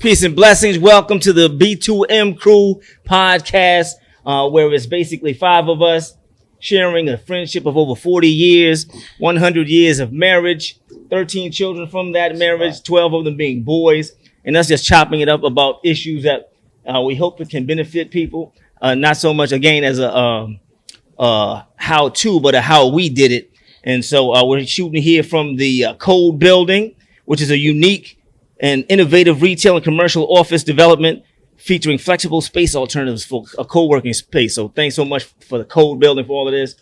Peace and blessings. Welcome to the B2M Crew podcast, where it's basically 5 of us sharing a friendship of over 40 years, 100 years of marriage, 13 children from that marriage, 12 of them being boys, and us just chopping it up about issues that we hope it can benefit people. Not so much, again, as a how-to, but a how we did it. And so we're shooting here from the Code Building, which is a unique and innovative retail and commercial office development featuring flexible space alternatives for a co-working space. So thanks so much for the Code Building for all of this.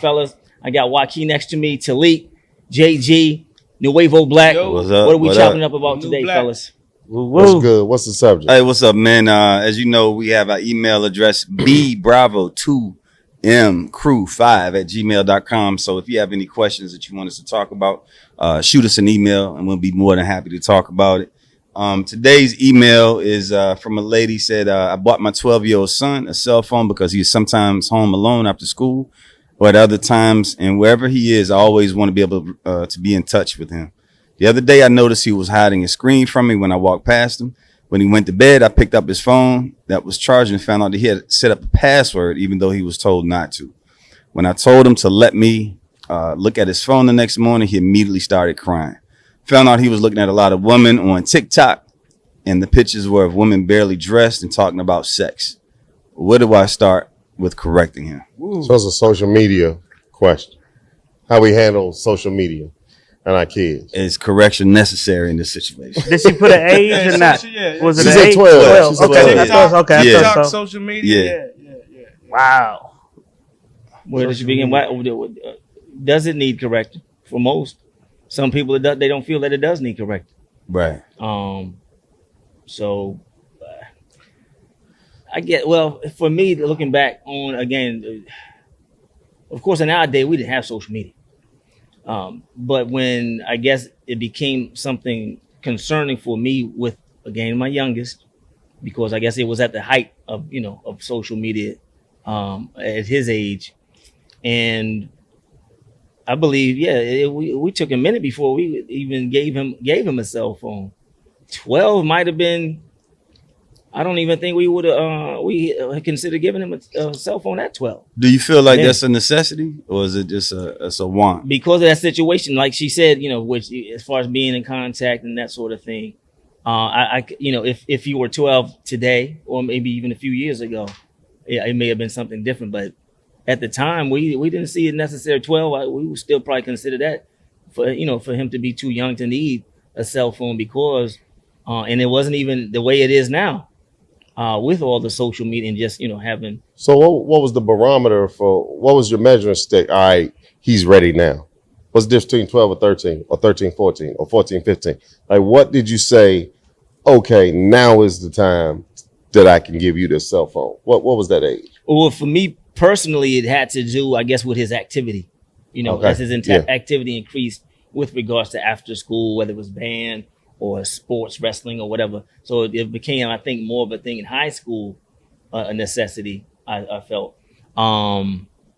Fellas, I got Joaquin next to me, Talik, JG, Nuevo Black. Yo. What's up? What are we chopping up about today, Black. fellas? What's good? What's the subject? Hey, what's up, man? As you know, we have our email address, bbravo2mcrew5@gmail.com. So if you have any questions that you want us to talk about, shoot us an email and we'll be more than happy to talk about it. Today's email is from a lady said, I bought my 12-year-old son a cell phone because he's sometimes home alone after school, but other times, and wherever he is, I always want to be able to be in touch with him. The other day, I noticed he was hiding a screen from me when I walked past him. When he went to bed, I picked up his phone that was charging and found out that he had set up a password, even though he was told not to. When I told him to let me look at his phone the next morning, he immediately started crying. Found out he was looking at a lot of women on TikTok, and the pictures were of women barely dressed and talking about sex. Where do I start with correcting him? So it's a social media question. How we handle social media and our kids. Is correction necessary in this situation? Did she put an age or not? Was it She an said age? 12. She said Okay, 12. I thought Yeah. so. Yeah. Social media. Yeah. Wow. Where does you begin? Does it need correcting? For most, some people they don't feel that it does need correcting. Right. So I get, well, for me, looking back on, again, of course, in our day, we didn't have social media. But when I guess it became something concerning for me with, again, my youngest, because I guess it was at the height of, of social media at his age. And I believe, we took a minute before we even gave him a cell phone. 12 might have been, I don't even think we would have considered giving him a cell phone at 12. Do you feel like that's a necessity, or is it just a want? Because of that situation, like she said, which as far as being in contact and that sort of thing, if you were 12 today, or maybe even a few years ago, it may have been something different. But at the time, we didn't see it necessary. 12, we would still probably consider that for him to be too young to need a cell phone, because and it wasn't even the way it is now. With all the social media and just, having. So what was the barometer what was your measuring stick? All right, he's ready now. What's the difference between 12 or 13 or 13, 14 or 14, 15? Like, what did you say, okay, now is the time that I can give you this cell phone? What was that age? Well, for me personally, it had to do, I guess, with his activity. As his activity increased with regards to after school, whether it was band or sports, wrestling, or whatever. So it became, I think, more of a thing in high school, a necessity, I felt,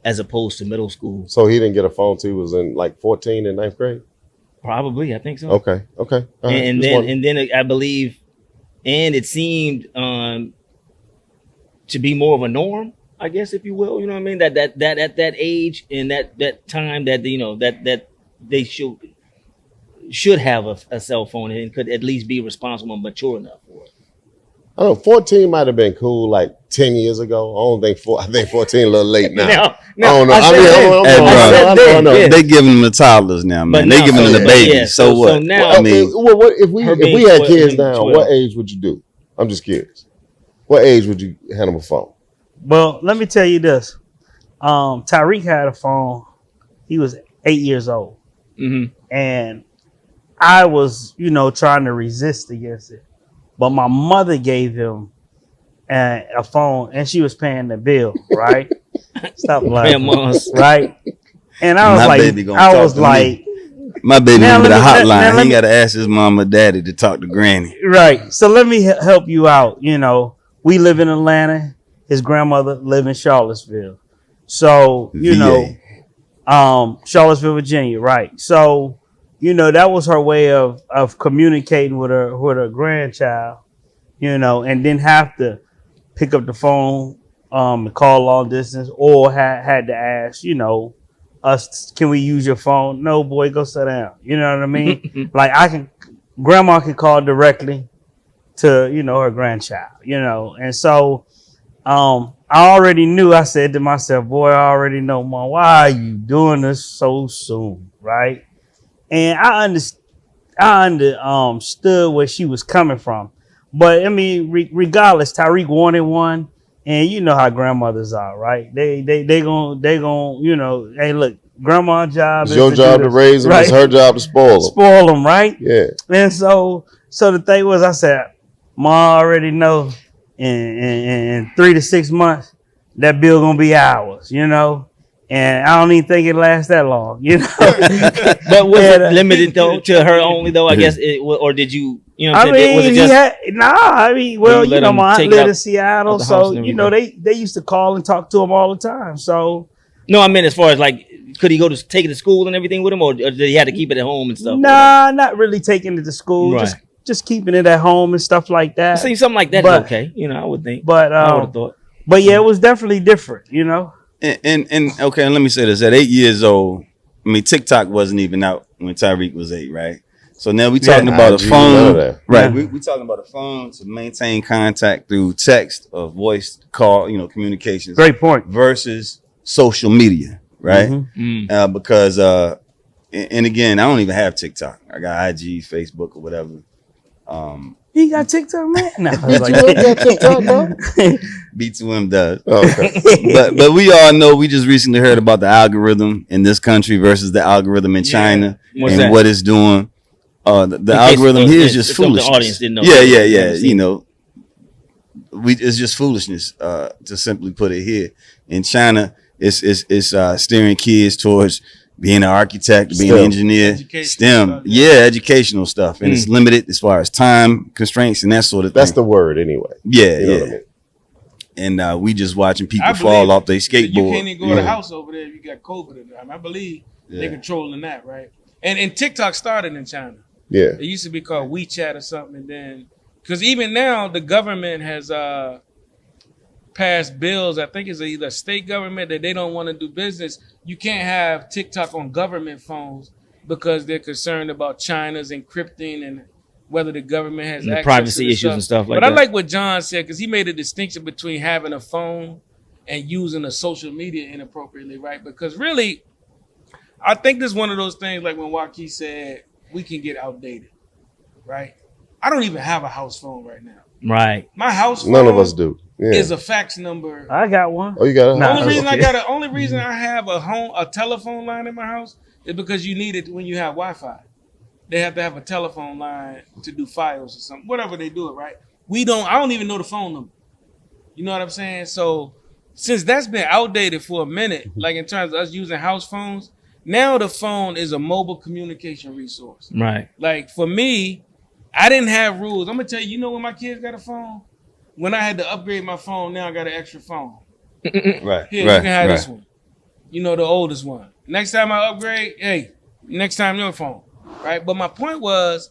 as opposed to middle school. So he didn't get a phone till he was in like 14 in 9th grade? Probably, I think so. Okay. And then I believe, and it seemed to be more of a norm, I guess, if you will. You know what I mean? That at that age and that time that that they should have a cell phone and could at least be responsible and mature enough for it. I don't know, 14 might have been cool like 10 years ago. I think 14 a little late now. I don't know. I know. They giving them the toddlers now, man. They giving them the babies. Yeah, so what? So now, what if we had kids now, what age would you do? I'm just curious. What age would you hand them a phone? Well, let me tell you this. Tyreek had a phone. He was 8 years old. Mm-hmm. And I was, trying to resist against it. But my mother gave him a phone, and she was paying the bill, right? Stop laughing, right? And I was my baby gonna be the hotline. He got to ask his mom or daddy to talk to granny. Right. So let me help you out. We live in Atlanta. His grandmother lived in Charlottesville. So, Charlottesville, Virginia, right? So, that was her way of communicating with her grandchild. you know, and didn't have to pick up the phone and call long distance, or had to ask, you know, us, can we use your phone? No, boy, go sit down. You know what I mean? Like grandma can call directly to, you know, her grandchild, you know. And so I already knew, I said to myself, boy, I already know, Mom, why are you doing this so soon? Right. And I understood where she was coming from. But I mean, regardless, Tyreek wanted one. And you know how grandmothers are, right? They gon' you know, hey, look, grandma's job It's is your to job do to this, raise them. right? It's her job to spoil them. Spoil them, right? Yeah. And so the thing was, I said, Ma already know in 3 to 6 months that bill gonna be ours, you know. And I don't even think it lasts that long, you know. But was it limited though to her only though? I guess or did you? You know what I'm saying? Was it just, well, you let you know, him my aunt take it lived out in Seattle, the house so and you know they used to call and talk to him all the time. So no, I mean as far as like, could he go to take it to school and everything with him, or did he have to keep it at home and stuff? nah, not really taking it to school, Right. just keeping it at home and stuff like I that. see something like that But- is okay. You know, I would think. But I would have thought. but yeah, it was definitely different, you know. And okay, let me say this: at 8 years old, I mean, TikTok wasn't even out when Tyreek was 8, right? So now we talking about a IG, none phone, of that. right? Yeah. We talking about a phone to maintain contact through text or voice call, you know, communications, Great point. versus social media, right? Mhm. Because and again, I don't even have TikTok. I got IG, Facebook, or whatever. He got TikTok, man. No, B2M got TikTok, bro? B2M does. Oh, okay. But we all know, we just recently heard about the algorithm in this country versus the algorithm in China What's and that? what it's doing. The case algorithm here is if just some of the foolishness. audience didn't know. Yeah. Haven't seen You know, it's just foolishness. To simply put it here, in China, it's steering kids towards being an architect, being an STEM. engineer, Educational STEM, stuff, yeah, educational stuff, and it's limited as far as time constraints and that sort of thing. That's the word anyway. yeah, You know yeah. what I mean? And we just watching people I fall believe off their You skateboard. can't even go to the house over there if you got COVID. I believe Yeah. they're controlling that, right? And TikTok started in China. Yeah. It used to be called WeChat or something, and then because even now the government has passed bills. I think it's either state government that they don't want to do business. You can't have TikTok on government phones because they're concerned about China's encrypting and whether the government has And the access privacy to the issues and stuff like but that. I like what John said because he made a distinction between having a phone and using a social media inappropriately, right? Because really, I think this is one of those things like when Joaquin said we can get outdated, right? I don't even have a house phone right now. Right. My house phone None of us do. Yeah. is a fax number. I got one. Oh, you got it? Nah. Only reason I have a telephone line in my house is because you need it when you have Wi-Fi. They have to have a telephone line to do files or something, whatever they do it, right? I don't even know the phone number. You know what I'm saying? So since that's been outdated for a minute, like in terms of us using house phones, now the phone is a mobile communication resource. Right. Like for me, I didn't have rules. I'm gonna tell you, when my kids got a phone, when I had to upgrade my phone, now I got an extra phone. Right. Here, right. you can have right. this one. You know, the oldest one. Next time I upgrade, hey, next time your phone. Right? But my point was,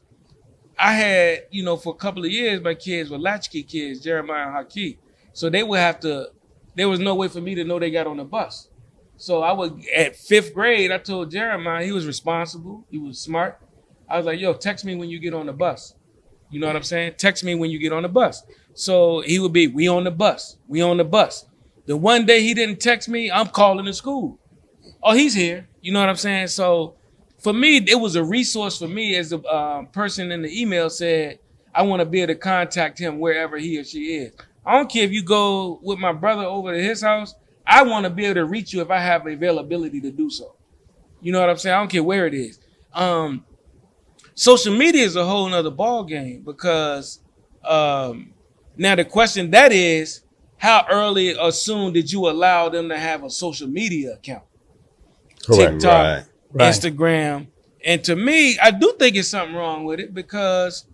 I had, for a couple of years, my kids were latchkey kids, Jeremiah and Haki. So there was no way for me to know they got on the bus. So at 5th grade, I told Jeremiah, he was responsible, he was smart. I was like, yo, text me when you get on the bus. You know what I'm saying? Text me when you get on the bus. So he would be, we on the bus. The one day he didn't text me, I'm calling the school. Oh, he's here. You know what I'm saying? So for me, it was a resource for me, as the person in the email said, I want to be able to contact him wherever he or she is. I don't care if you go with my brother over to his house. I want to be able to reach you if I have the availability to do so. You know what I'm saying? I don't care where it is. Social media is a whole nother ball game because now the question that is, how early or soon did you allow them to have a social media account? Correct. TikTok, Right. Instagram. And to me, I do think it's something wrong with it because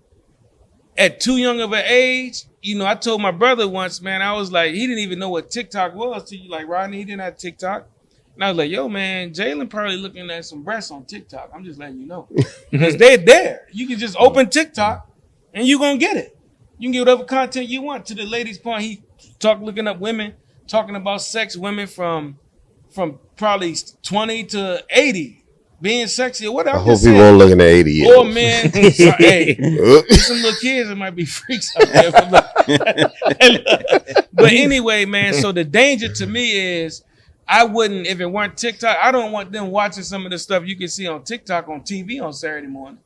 at too young of an age, I told my brother once, man, I was like, he didn't even know what TikTok was till you like, Rodney, he didn't have TikTok. And I was like, yo, man, Jalen probably looking at some breasts on TikTok. I'm just letting you know. Because they're there. You can just open TikTok and you're going to get it. You can get whatever content you want. To the lady's point, he looking up women, talking about sex, women from probably 20 to 80 being sexy or whatever. I hope he won't looking at 80 years. Or men. So, hey, there's some little kids that might be freaks out there. But anyway, man, so the danger to me is I wouldn't, if it weren't TikTok, I don't want them watching some of the stuff you can see on TikTok on TV on Saturday morning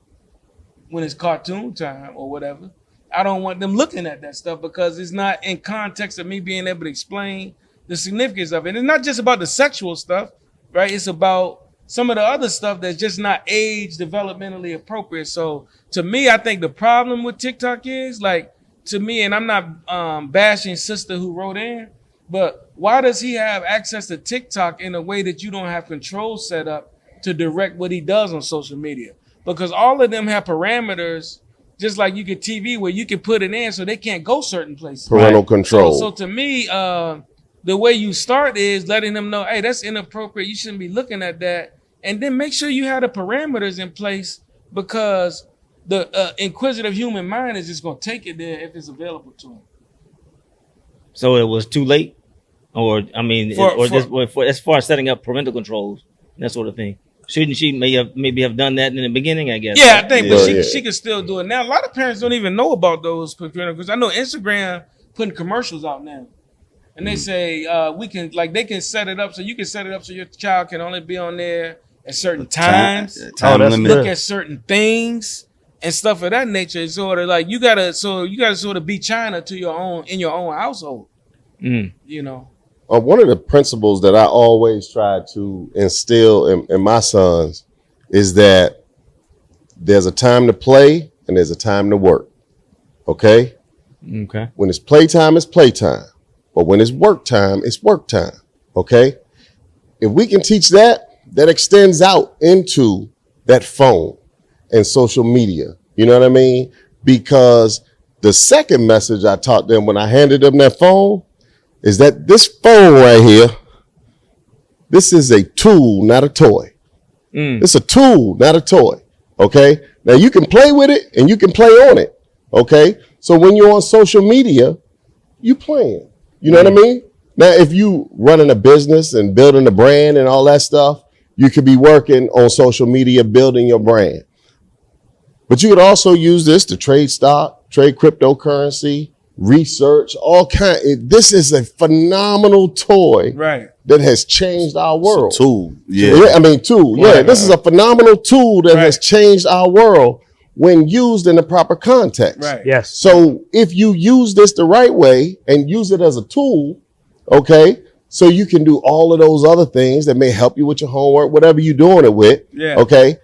when it's cartoon time or whatever. I don't want them looking at that stuff because it's not in context of me being able to explain the significance of it. And it's not just about the sexual stuff, right? It's about some of the other stuff that's just not age developmentally appropriate. So to me, I think the problem with TikTok is like, to me, and I'm not bashing sister who wrote in, but why does he have access to TikTok in a way that you don't have control set up to direct what he does on social media? Because all of them have parameters, just like you get TV where you can put it in so they can't go certain places. Parental control. So to me, the way you start is letting them know, hey, that's inappropriate. You shouldn't be looking at that. And then make sure you have the parameters in place because the inquisitive human mind is just going to take it there if it's available to them. So it was too late? Or, I mean, for as far as setting up parental controls, that sort of thing. Shouldn't she maybe have done that in the beginning, I guess? Yeah, I think, but she can still do it now. A lot of parents don't even know about those because I know Instagram putting commercials out now. And they say they can set it up so you can set it up so your child can only be on there at certain times. Time limit. Look at certain things and stuff of that nature. It's sort of like you gotta sort of be China to in your own household. You know. One of the principles that I always try to instill in my sons is that there's a time to play and there's a time to work. Okay? Okay. When it's playtime, it's playtime. But when it's work time, it's work time. Okay? If we can teach that extends out into that phone and social media. You know what I mean? Because the second message I taught them when I handed them that phone is that this phone right here, this is a tool, not a toy. It's a tool, not a toy. Okay? Now you can play with it and you can play on it. Okay? So when you're on social media, you playing. You know what I mean? Now, if you running a business and building a brand and all that stuff, you could be working on social media, building your brand. But you could also use this to trade stock, trade cryptocurrency, research, all kind. This is a phenomenal toy, right, that has changed our world. Tool, tool. Yeah, this is a phenomenal tool that has changed our world when used in the proper context. Right. Yes. So if you use this the right way and use it as a tool, okay, so you can do all of those other things that may help you with your homework, whatever you're doing it with. Yeah. Okay.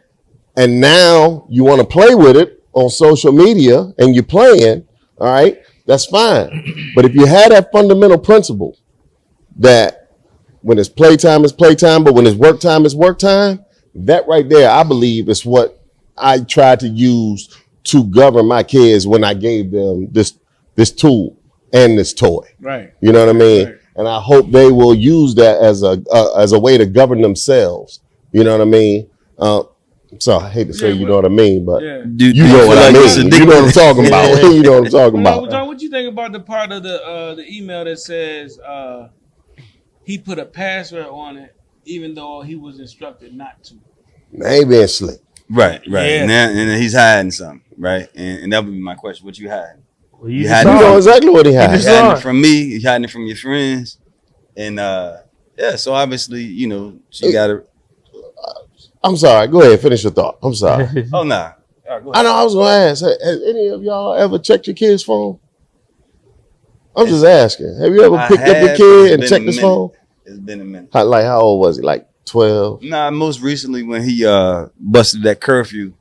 And now you want to play with it on social media and you're playing, all right, that's fine. But if you had that fundamental principle that when it's playtime, but when it's work time, that right there, I believe, is what I tried to use to govern my kids when I gave them this tool and this toy. Right. You know what I mean? Right. And I hope they will use that as a way to govern themselves. You know what I mean? So I hate to say, you know what I mean, but you know what I mean. You know what I'm talking about. You know what I'm talking about. John, what you think about the part of the email that says he put a password on it, even though he was instructed not to? They ain't being slick. Right. Yeah. And he's hiding something, right? And that would be my question. What you hiding? Well, You You know exactly what he had. You hiding it from me. You hiding it from your friends. And so obviously, you know, she got to. I'm sorry. Go ahead. Finish your thought. I'm sorry. Oh, nah. All right, go ahead. I know I was going to ask, has any of y'all ever checked your kid's phone? I'm just asking. Have you ever picked up your kid and checked his phone? It's been a minute. How old was he? Like 12? Nah, most recently when he busted that curfew.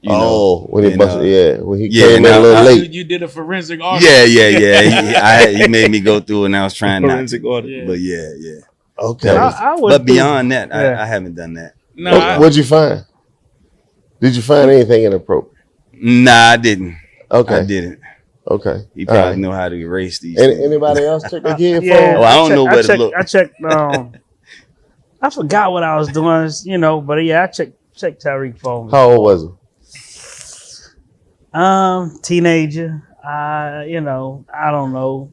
When he busted, when he came in now, a little late. You did a forensic audit. Yeah. He made me go through and I was trying not Forensic to. audit. But yeah. Okay. But beyond that, I haven't done that. No, What'd you find? Did you find anything inappropriate? Nah, I didn't. Okay. I didn't. Okay. He probably know how to erase these. Anybody else check their kid's Yeah. phone? Well, I don't know where to look. I checked. I forgot what I was doing, but yeah, I checked Tariq's phone. How old was he? Teenager. You know, I don't know,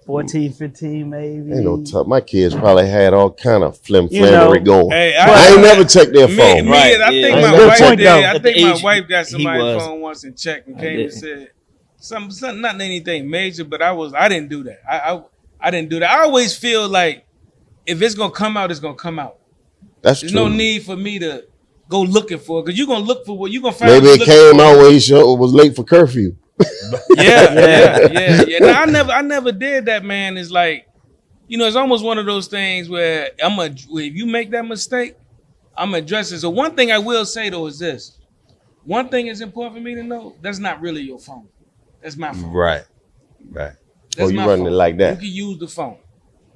14, 15 maybe. Ain't no tough. My kids probably had all kind of You flimflammery know, going. Hey, I ain't never checked their phone. Right, I yeah. think That's my a good wife point, did. though. I At the think my age wife got he somebody's was. phone once and checked and I came and didn't. said some not anything major, but I didn't do that. I didn't do that. I always feel like if it's gonna come out, it's gonna come out. That's There's true. no need for me to go looking for it because you're gonna look for what you're gonna find. Maybe what it you're looking came for. out when he was late for curfew. Yeah. No, I never did that, man. It's like, you know, it's almost one of those things where if you make that mistake, I'm gonna address it. So one thing I will say though is this: one thing is important for me to know. That's not really your phone. That's my phone. Right. That's Oh, you my running phone. it like that. You can use the phone.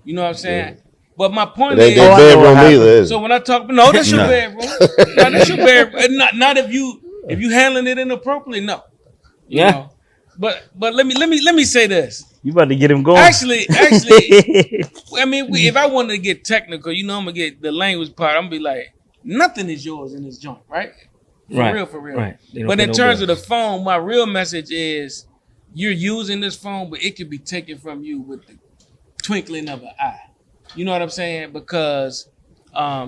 You know what I'm saying? But my point It ain't is, their I know what bedroom happened. either, is so it? when I talk, no, that's your No. bedroom. No, that's your bedroom. Not if you handling it inappropriately. No. You Yeah. know? But let me say this. You about to get him going. Actually, I mean, if I wanted to get technical, you know, I'm gonna get the language part. I'm gonna be like, nothing is yours in this joint, right? For real. Right. They don't But pay in no terms of bills. the phone, my real message is you're using this phone, but it can be taken from you with the twinkling of an eye. You know what I'm saying? Because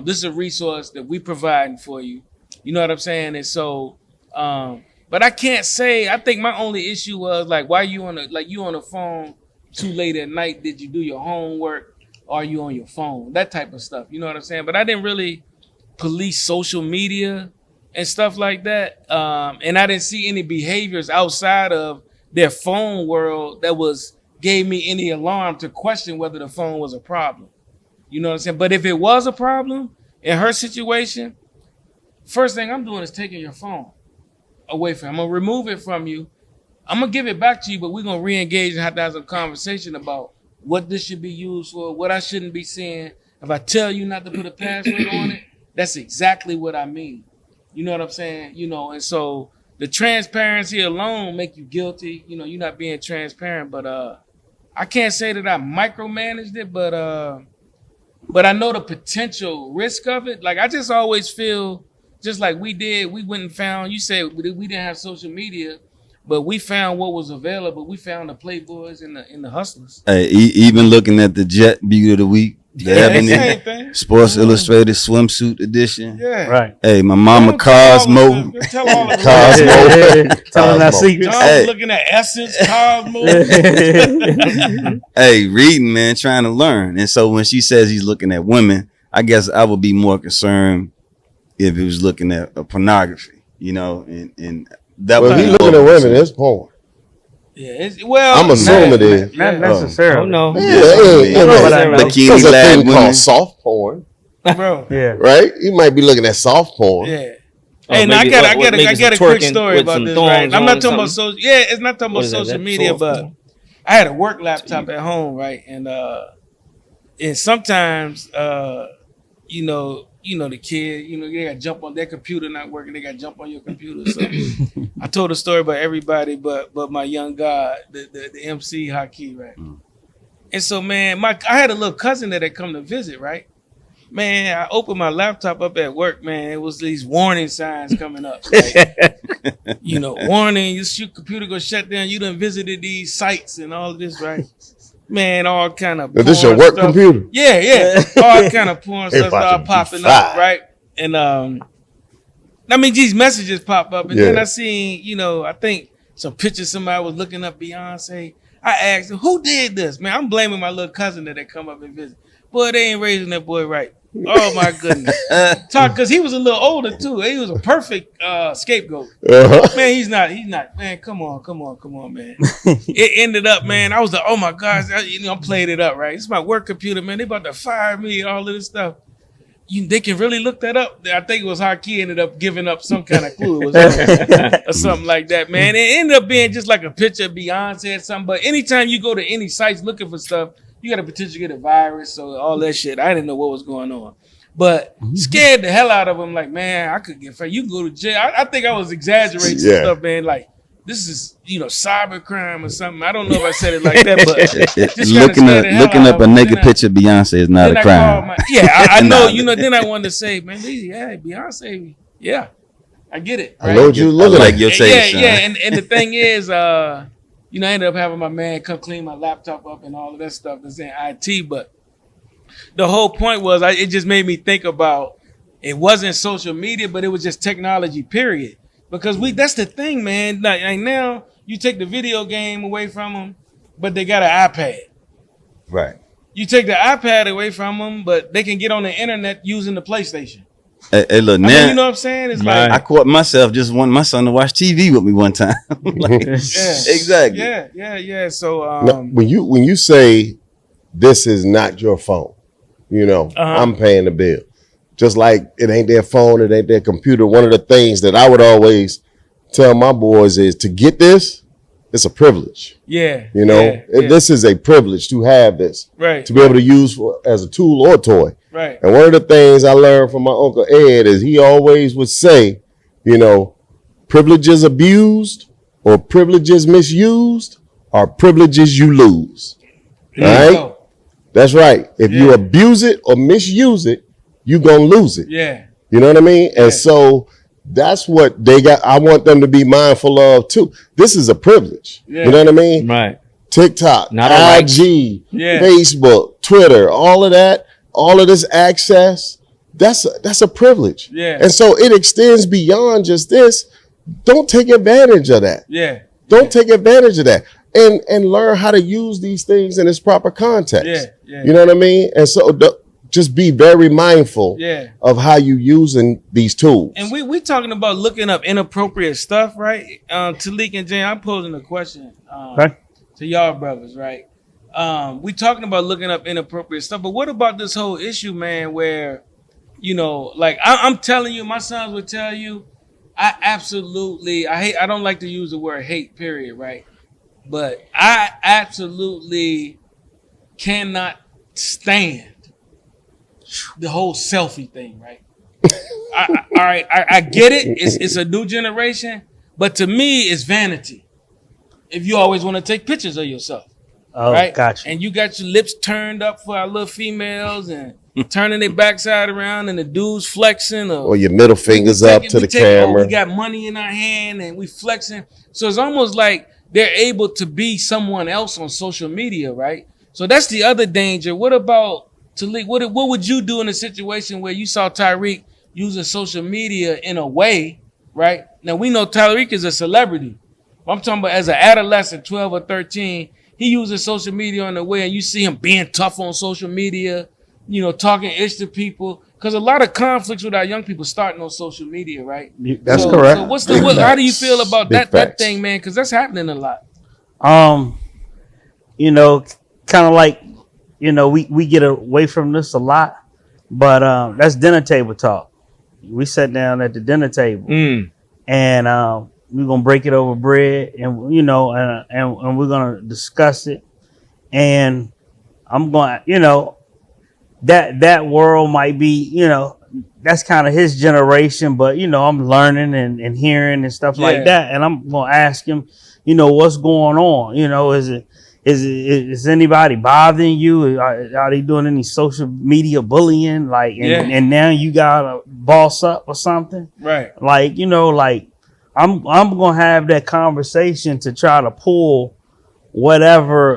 this is a resource that we providing for you. You know what I'm saying? And so, but I can't say. I think my only issue was like, why you on the phone too late at night? Did you do your homework? Are you on your phone? That type of stuff. You know what I'm saying? But I didn't really police social media and stuff like that. And I didn't see any behaviors outside of their phone world that gave me any alarm to question whether the phone was a problem. You know what I'm saying? But if it was a problem in her situation, first thing I'm doing is taking your phone away from you. I'm gonna remove it from you. I'm gonna give it back to you, but we're gonna re-engage and have to have some conversation about what this should be used for, what I shouldn't be seeing. If I tell you not to put a password on it, that's exactly what I mean. You know what I'm saying? You know, and so the transparency alone make you guilty. You know, you're not being transparent, but I can't say that I micromanaged it, but I know the potential risk of it. Like I just always feel just like we went and found, you said we didn't have social media, but we found what was available. We found the Playboys and the Hustlers. Hey, even looking at the Jet Beauty of the Week, the Ebony same thing. Sports Illustrated swimsuit edition. Yeah. Right. Hey, my mama Don't tell all Cosmo. of them. Tell all of them. Cosmo. Telling our Cosmo. secrets. John Hey. was looking at Essence, Cosmo. Hey, reading, man, trying to learn. And so when she says he's looking at women, I guess I would be more concerned if he was looking at pornography, you know, and that Well, would if be he looking at more women, it's porn. Yeah, well, I'm assuming it is. Not Yeah. necessarily. Oh no. Yeah, Yeah, yeah, yeah. bikini There's a lab thing women. called soft porn, bro. Yeah. right? You might be looking at soft porn. Yeah. Oh, Hey, now I maybe- got maybe a some quick twerking story with about some this. thongs Right? I'm on not or talking about something. social. Yeah, it's not talking What about is that? social That media, soft but porn? I had a work laptop at home, right? And sometimes, you know, the kid, you know, they got to jump on their computer not working. They got to jump on your computer. So I told a story about everybody, but my young God, the MC Haki, right? And so, man, I had a little cousin that had come to visit, right? Man, I opened my laptop up at work, man. It was these warning signs coming up. Like, you know, warning, your computer gonna shut down. You done visited these sites and all of this, right? Man, all kind of Is this your porn work stuff. computer? Yeah. All kind of porn They stuff about started to be popping up, fired. right? And I mean, these messages pop up, and then Yeah. I seen, you know, I think some pictures somebody was looking up Beyonce. I asked them, who did this? Man, I'm blaming my little cousin that come up and visit. Boy, they ain't raising that boy right. Oh my goodness. Talk, because he was a little older too. He was a perfect scapegoat. Uh-huh. Man, he's not. Man, come on, man. It ended up, man. I was like, oh my gosh, I played it up, right? It's my work computer, man. They about to fire me and all of this stuff. They can really look that up. I think it was Haki ended up giving up some kind of clue. It was or something like that, man. It ended up being just like a picture of Beyonce or something. But anytime you go to any sites looking for stuff, you got to potentially get a virus or all that shit. I didn't know what was going on. But scared the hell out of them. Like, man, I could get fired. You can go to jail. I think I was exaggerating some Yeah. stuff, man. Like, this is, cyber crime or something. I don't know if I said it like that, but just kinda looking scared the hell up out a of them. naked Then picture of Beyonce is not then a I crime. called I know, Nah. then I wanted to say, man, yeah, Beyonce, yeah, I get it. I know what you looking like at. your take, son. And the thing is, you know, I ended up having my man come clean my laptop up and all of that stuff that's in IT. But the whole point was, it just made me think about, it wasn't social media, but it was just technology, period. Because that's the thing, man. Like now, you take the video game away from them, but they got an iPad. Right. You take the iPad away from them, but they can get on the internet using the PlayStation. Hey, look, I now mean, you know what I'm saying? It's Right. I caught myself just wanting my son to watch TV with me one time. Like, yeah, exactly. yeah. So, Now, when you say this is not your phone, you know, I'm paying the bill. Just like it ain't their phone, it ain't their computer. One of the things that I would always tell my boys is to get this, it's a privilege. yeah, You know, yeah. this is a privilege to have this, Right, to be able to use as a tool or toy. right, And one of the things I learned from my Uncle Ed is he always would say, you know, privileges abused or privileges misused are privileges you lose. All right? So, That's right. If you Yeah. abuse it or misuse it, you gonna lose it. yeah, You know what I mean? Yeah. And so that's what they got. I want them to be mindful of too. This is a privilege. Yeah. You know what I mean? Right. TikTok, Not a right. IG, Yeah. Facebook, Twitter, all of that, all of this access, that's a privilege. Yeah. And so it extends beyond just this. Don't take advantage of that. yeah, Don't take advantage of that. And learn how to use these things in its proper context. Yeah, yeah. You know what I mean? And so just be very mindful yeah. of how you using these tools. And we talking about looking up inappropriate stuff, right? Talik and Jay, I'm posing a question Okay. to y'all brothers, right? We talking about looking up inappropriate stuff, but what about this whole issue, man, where, you know, like I'm telling you, my sons would tell you, I don't like to use the word hate, period, right? But I absolutely cannot stand the whole selfie thing, right? I get it. It's a new generation, but to me, it's vanity. If you always want to take pictures of yourself, Oh, right? gotcha. And you got your lips turned up for our little females and turning their backside around, and the dudes flexing, Or your middle fingers up to the camera. We got money in our hand and we flexing. So it's almost like they're able to be someone else on social media, right? So that's the other danger. What about Talik? What would you do in a situation where you saw Tyreek using social media in a way, right? Now we know Tyreek is a celebrity. I'm talking about as an adolescent, 12 or 13, he uses social media in a way, and you see him being tough on social media, you know, talking ish to people. Because a lot of conflicts with our young people starting on social media, right? That's So correct. So Big how do you facts. feel about Big that facts. thing, man? Because that's happening a lot. You know, kind of like, you know, we get away from this a lot, but that's dinner table talk. We sat down at the dinner table and we're gonna break it over bread, and you know, and we're gonna discuss it. And I'm going, you know, that world might be, you know, that's kind of his generation, but you know, I'm learning and hearing and stuff Yeah. like that. And I'm gonna ask him, you know, what's going on? You know, is anybody bothering you? Are they doing any social media bullying? Like, and now you gotta boss up or something? Right. Like, you know, like I'm gonna have that conversation to try to pull whatever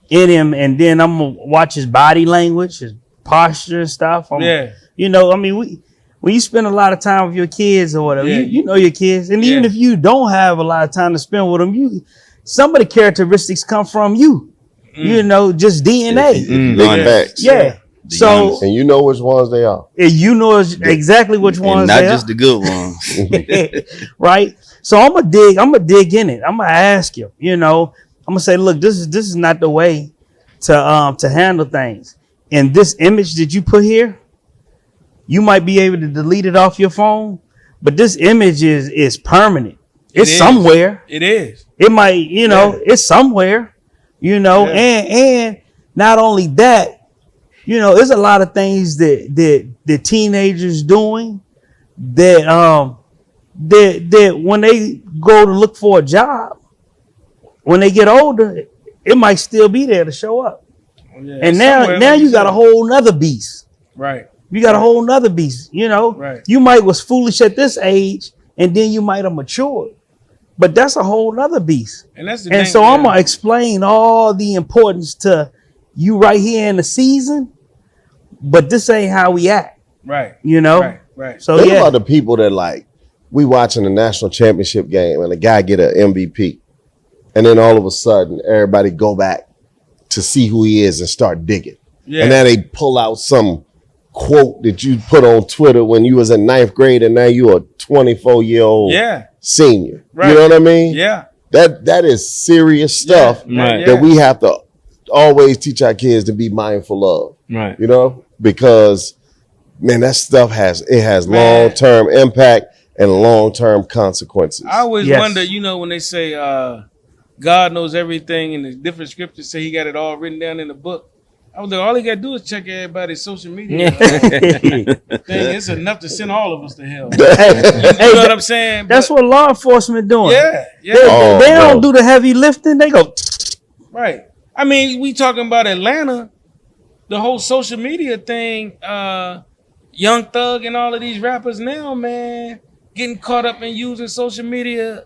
in him, and then I'm gonna watch his body language, his posture and stuff. Yeah. You know, I mean, when you spend a lot of time with your kids or whatever, Yeah. you know your kids, and even Yeah. if you don't have a lot of time to spend with them, some of the characteristics come from you. You know, just DNA. Big Yeah. facts. Yeah. The So youngest. And you know which ones they are. and you know exactly which And ones not they just are. the good ones. Right? So I'm gonna dig in it. I'm gonna ask you, you know, I'm gonna say, look, this is not the way to handle things. And this image that you put here, you might be able to delete it off your phone, but this image is permanent. It's is. somewhere. It is. It might, you know, Yeah. it's somewhere, you know, Yeah. and not only that, you know, there's a lot of things that the teenagers doing that when they go to look for a job, when they get older, it might still be there to show up. Yeah. And Somewhere, now like you got a said. whole nother beast. Right. You got a whole nother beast, you know. Right. You might was foolish at this age, and then you might have matured. But that's a whole nother beast. And that's the And thing, so I'm yeah. gonna explain all the importance to you right here in the season, but this ain't how we act, Right. you know. Right. So Think yeah, about the people that like we watching the national championship game and the guy get an MVP, and then all of a sudden everybody go back to see who he is and start digging, Yeah. and then they pull out some quote that you put on Twitter when you was in 9th grade, and now you a 24-year-old Yeah. senior. Right. You know what I mean? Yeah. That is serious stuff Right. that we have to always teach our kids to be mindful of. Right. You know, because man, that stuff has Man. long-term impact and long-term consequences. I always Yes. wonder, when they say God knows everything and the different scriptures say he got it all written down in the book. I was like, all he got to do is check everybody's social media thing. It's enough to send all of us to hell. You know what I'm saying? that's But- what law enforcement doing. Yeah. Yeah. They, Oh, they don't bro. do the heavy lifting. They go, Right. I mean, we talking about Atlanta, the whole social media thing, Young Thug and all of these rappers now, man, getting caught up in using social media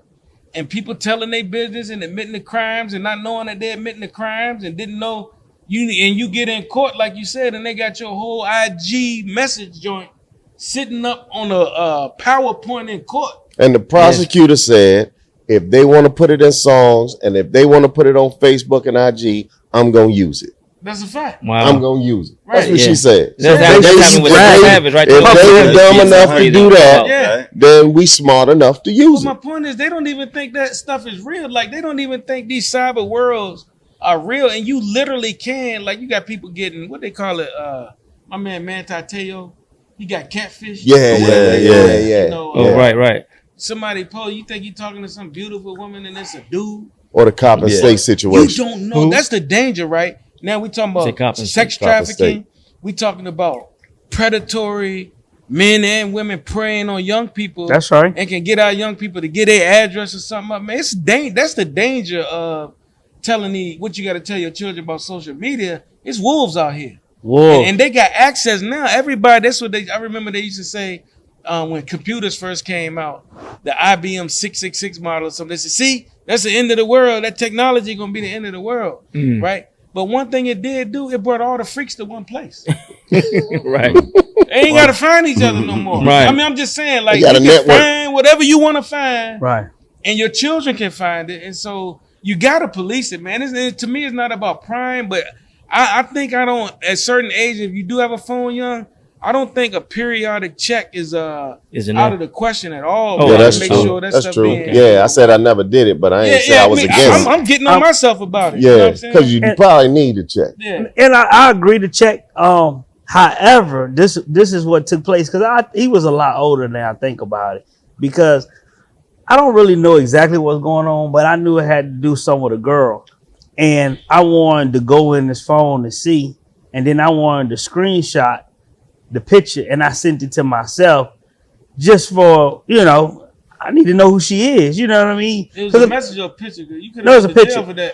and people telling their business and admitting the crimes and not knowing that they're admitting the crimes and didn't know you get in court, like you said, and they got your whole IG message joint sitting up on a PowerPoint in court. And the prosecutor said, if they want to put it in songs and if they want to put it on Facebook and IG, I'm going to use it. That's a fact. Wow. I'm going to use it. That's Right, what yeah. she said. That's If happened they- with the if they- Savage right if there. they dumb enough to do that, Yeah. then we smart enough to But use my it. point is, they don't even think that stuff is real. Like, they don't even think these cyber worlds are real. And you literally can, like, you got people getting, what they call it, my man Manti Te'o, he got catfish. Yeah, yeah. You know, Oh, right. somebody you think you're talking to some beautiful woman and it's a dude. Or the cop and Yeah. slate You situation. don't know. That's the danger, right? Now we talking Say about cop and sex state. Cop and trafficking. We talking about predatory men and women preying on young people. that's right. And can get our young people to get their address or something up. Man, that's the danger of telling what you got to tell your children about social media. It's wolves out here. Whoa. And they got access now. Everybody, that's what I remember they used to say when computers first came out, the IBM 666 model or something. They said, see, that's the end of the world. That technology going to be the end of the world, right? But one thing it did do, it brought all the freaks to one place. Right. They ain't got to find each other no more. Right. I mean, I'm just saying, like, You you got a can network. find whatever you want to find, Right. and your children can find it. And so you got to police it, man. To me, it's not about crime, but I think at a certain age, if you do have a phone young, I don't think a periodic check is out enough. of the question at all. Oh, We Yeah, gotta that's make true. sure that That's stuff true. being- Yeah, I said I never did it, but I ain't say I was against it. I'm getting on myself about it. You know what Yeah, I'm saying? because you And- probably need to check. Yeah. And I agree to check. However, this is what took place because he was a lot older than I think about it, because I don't really know exactly what's going on, but I knew it had to do something with a girl, and I wanted to go in his phone to see, and then I wanted to screenshot the picture, and I sent it to myself just for I need to know who she is. You know what I mean? It was 'Cause a message or a picture. You could No, it was have a been picture. for that.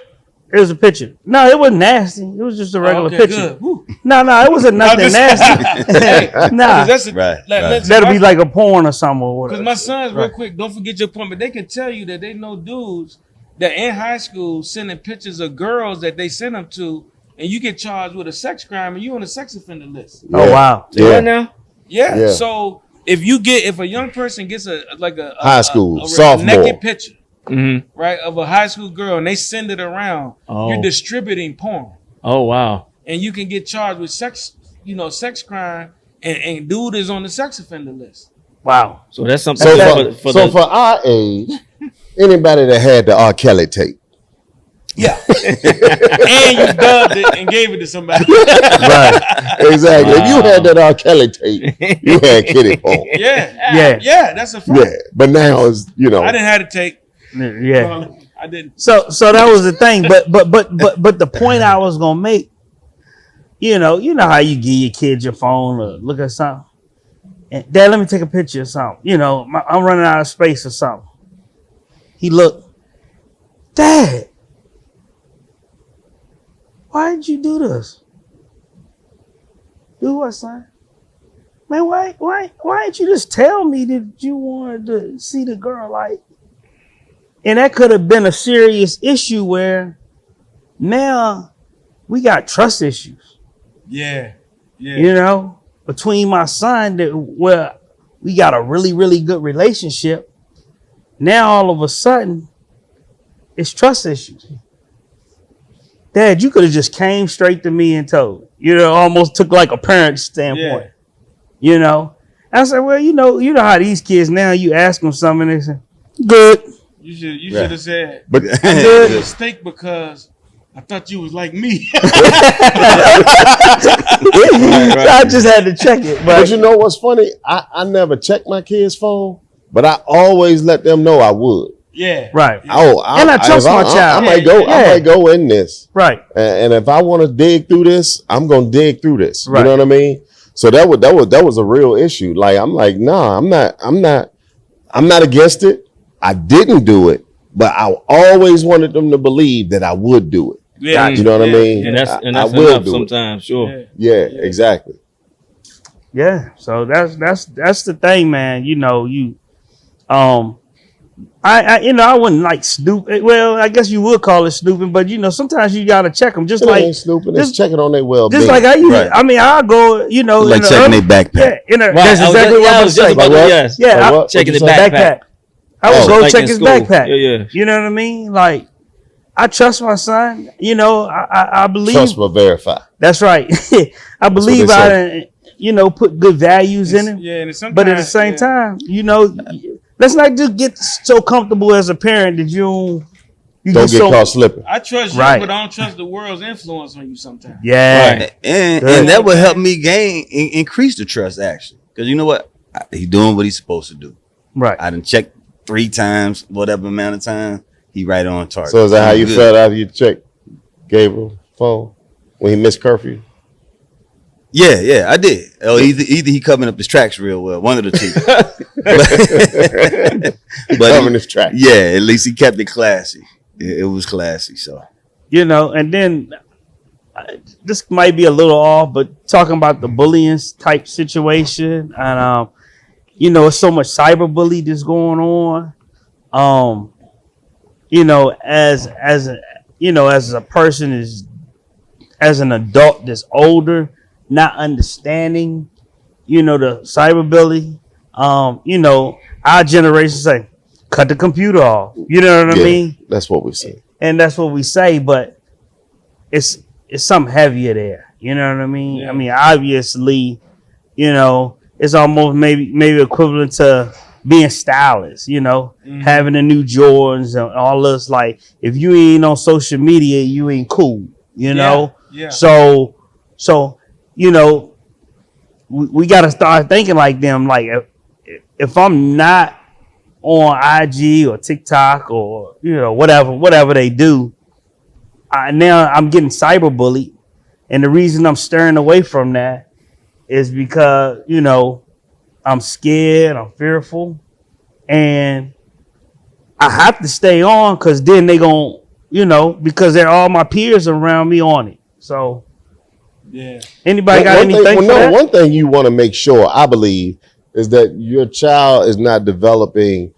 it was a picture. No, it wasn't nasty. It was just a regular Okay, picture. good. Woo. No, it wasn't nothing just- nasty. Hey, Nah, 'cause that's a- Right, like, right. listen, that'll my- be like a porn or something. Or Because whatever. my sons, real Right. quick, don't forget your point, but they can tell you that they know dudes that in high school sending pictures of girls that they send them to, and you get charged with a sex crime and you on a sex offender list. Oh Yeah. wow. Yeah. now? Yeah. Yeah. So if a young person gets a High school, a sophomore. naked picture, Mm-hmm. right, of a high school girl and they send it around, Oh. you're distributing porn. Oh, wow. And you can get charged with sex crime, and dude is on the sex offender list. Wow. So that's something So for for our age, anybody that had the R. Kelly tape, Yeah. And you dubbed it and gave it to somebody. right? Exactly. If you Wow. had that R. Kelly tape, you had kitty porn. Yeah. Yeah. Yeah, that's a fact. Yeah, but now it's I didn't have to take. Yeah. I didn't. So that was the thing. But the point I was gonna make, you know how you give your kids your phone or look at something. And Dad, let me take a picture of something. I'm running out of space or something. He looked, Dad, why did you do this? Do what, son? Man, why didn't you just tell me that you wanted to see the girl? Like, And that could have been a serious issue where now we got trust issues, Yeah. Yeah. you know, between my son that where we got a really, really good relationship. Now all of a sudden it's trust issues. Dad, you could have just came straight to me and told, you know, almost took like a parent standpoint, you know. I said, well, you know how these kids now, you ask them something and they say, good. You should have said, But I made a mistake because I thought you was like me. I just had to check it. But But you know what's funny? I never check my kids' phone, but I always let them know I would. Yeah. right, And I trust my child. I might go. I Yeah. might go in this, right. and if I want to dig through this, I'm gonna dig through this. Right. You know what I mean? So that was a real issue. Like I'm like, nah, I'm not against it. I didn't do it, but I always wanted them to believe that I would do it. Yeah. You know what I mean? And that's I enough will do it. sometimes. Sure. Yeah. Yeah, exactly. Yeah. So that's the thing, man. You know, I wouldn't like stupid. Well, I guess you would call it stupid, but you know, sometimes you gotta check them. Just It like ain't snooping. just- It's checking on their well-being. Just like I used, Right. I mean, I'll go, you know, Like in the checking early- their backpack. Yeah, Right. that's exactly what I I'm was just saying. about to, Like what? yes. Yeah, Like I- what? Checking What'd the you say? backpack. I would Oh, go like check in his school. backpack. Yeah. You know what I mean? Like, I trust my son. You know, I believe. Trust but verify. That's right. I believe they I, say. done, you know, put good values in him. Yeah, and sometimes, But at the same time, you know, let's not just get so comfortable as a parent that you Don't get get so caught slipping. I trust Right. you, but I don't trust the world's influence on you sometimes. Yeah. Right. And that would help me increase the trust actually. Because you know what? He doing what he's supposed to do. Right. I done checked 3 times, whatever amount of time. He right on target. So is that how you Good. felt after you checked Gabriel's phone when he missed curfew? Yeah, I did. Oh, either he covering up his tracks real well, one of the two. but Covering his track. yeah, at least he kept it classy. It was classy. So You know, and then this might be a little off, but talking about the bullying type situation, and you know, it's so much cyberbully that's going on. You know, as a person as an adult that's older, not understanding, you know, the cyberbully. You know, our generation say, cut the computer off. You know what I Yeah, mean? that's what we see. And that's what we say, but it's something heavier there. You know what I mean? Yeah. I mean, obviously, you know, it's almost maybe equivalent to being stylish, you know, having the new Jordans and all this. Like, if you ain't on social media, you ain't cool, you know? Yeah. So, you know, we got to start thinking like them. Like, if I'm not on IG or TikTok or, you know, whatever they do, now I'm getting cyberbullied. And the reason I'm stirring away from that is because, you know, I'm scared, I'm fearful, and I have to stay on because then they gon', you know, because they're all my peers around me on it. So Yeah. anybody got anything for that? One thing you want to make sure, I believe, is that your child is not developing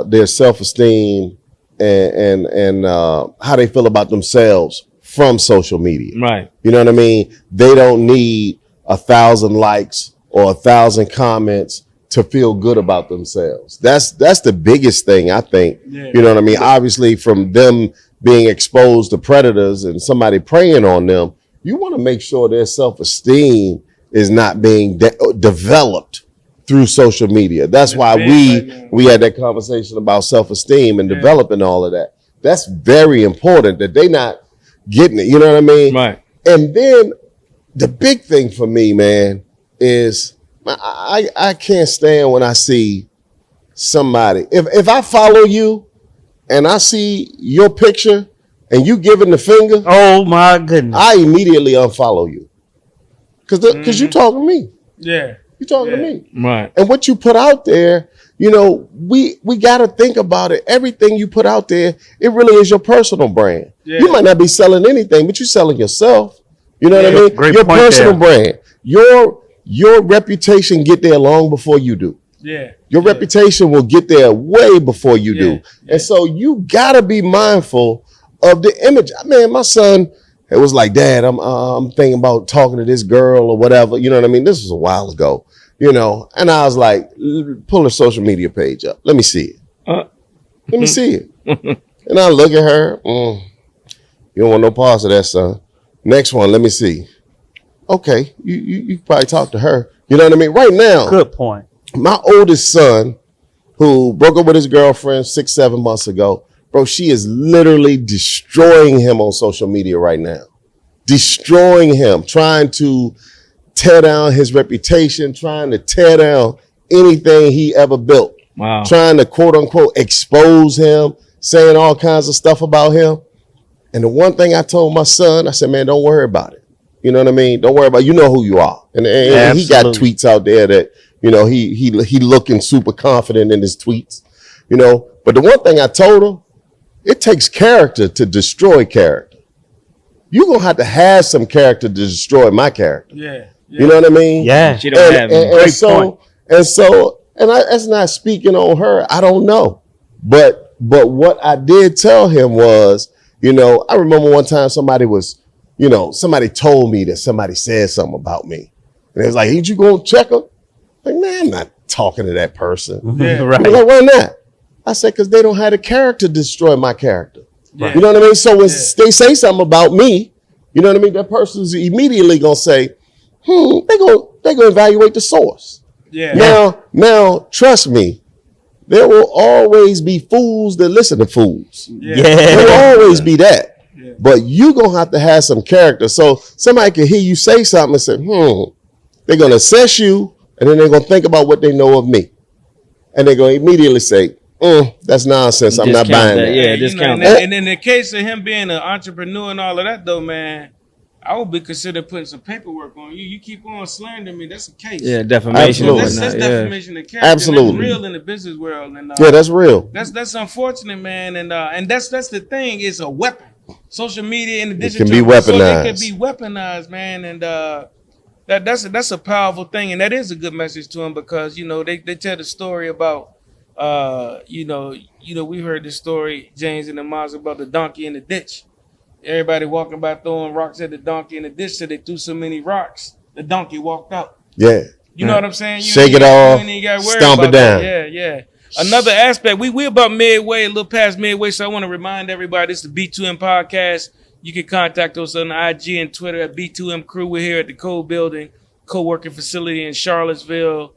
their self-esteem and how they feel about themselves from social media. Right. You know what I mean? They don't need 1,000 likes or 1,000 comments to feel good about themselves. That's the biggest thing, I think. Yeah. You know what I mean? Obviously, from them being exposed to predators and somebody preying on them, you want to make sure their self-esteem is not being developed through social media. That's why big right now. we had that conversation about self-esteem and Yeah. developing all of that. That's very important that they not getting it. You know what I mean? Right. And then the big thing for me, man, is I can't stand when I see somebody. If I follow you and I see your picture and you giving the finger, Oh my goodness. I immediately unfollow you. Because you talking to me. Yeah. You talking to Yeah. me. Right. And what you put out there, you know, we got to think about it. Everything you put out there, it really is your personal brand. Yeah. You might not be selling anything, but you're selling yourself. You know what I mean? Great Your point personal there. brand. Your reputation get there long before you do. Yeah. Your Yeah. reputation will get there way before you do. Yeah. And so you gotta be mindful of the image. Man, my son, it was like, Dad, I'm thinking about talking to this girl or whatever. You know what I mean? This was a while ago, you know. And I was like, pull her social media page up. Let me see it. Let me see it. And I look at her. You don't want no parts of that, son. Next one, let me see. Okay, you probably talk to her. You know what I mean? Right now, Good point. my oldest son, who broke up with his girlfriend 6-7 months ago, bro, she is literally destroying him on social media right now. Destroying him, trying to tear down his reputation, trying to tear down anything he ever built. Wow. Trying to quote unquote expose him, saying all kinds of stuff about him. And the one thing I told my son, I said, man, don't worry about it. You know what I mean? Don't worry about it. You know who you are. And he got Absolutely. tweets out there that, you know, he looking super confident in his tweets, you know. But the one thing I told him, it takes character to destroy character. You're going to have some character to destroy my character. Yeah. You know what I mean? Yeah. She don't have any. Great so, that's not speaking on her. I don't know. But what I did tell him was, you know, I remember one time somebody told me that somebody said something about me. And it was like, ain't you going to check her? Like, man, I'm not talking to that person. Yeah. Right. He was like, why not? I said, because they don't have the character to destroy my character. Yeah. You know what I mean? So when Yeah. they say something about me, you know what I mean? That person's immediately going to say, they're going to evaluate the source. Yeah. Now, trust me, there will always be fools that listen to fools. Yeah. There will Yeah. always be that. Yeah. But you're going to have some character. So somebody can hear you say something and say, they're going to assess you, and then they're going to think about what they know of me. And they're going to immediately say, that's nonsense. I'm not Discount buying that, that. yeah. You discount know, that. and in the case of him being an entrepreneur and all of that, though, man, I would be considered putting some paperwork on you. You keep on slandering me, that's a case. Yeah, defamation. Absolutely. and That's whatnot, yeah. defamation of character. Absolutely. And that's real in the business world. And Yeah, that's real. that's unfortunate, man. And that's the thing. It's a weapon. Social media in addition can to be so it weaponized. can be weaponized, man. And that's a powerful thing, and that is a good message to them because you know they tell the story about you know we heard the story, James and the Maz, about the donkey in the ditch. Everybody walking by throwing rocks at the donkey in the ditch, so they threw so many rocks, the donkey walked out. Yeah. You know what I'm saying? Shake it off, stomp it down. Yeah. Another aspect, we about midway, a little past midway, so I want to remind everybody, this is the B2M podcast. You can contact us on IG and Twitter at B2M Crew. We're here at the Code Building, co-working facility in Charlottesville.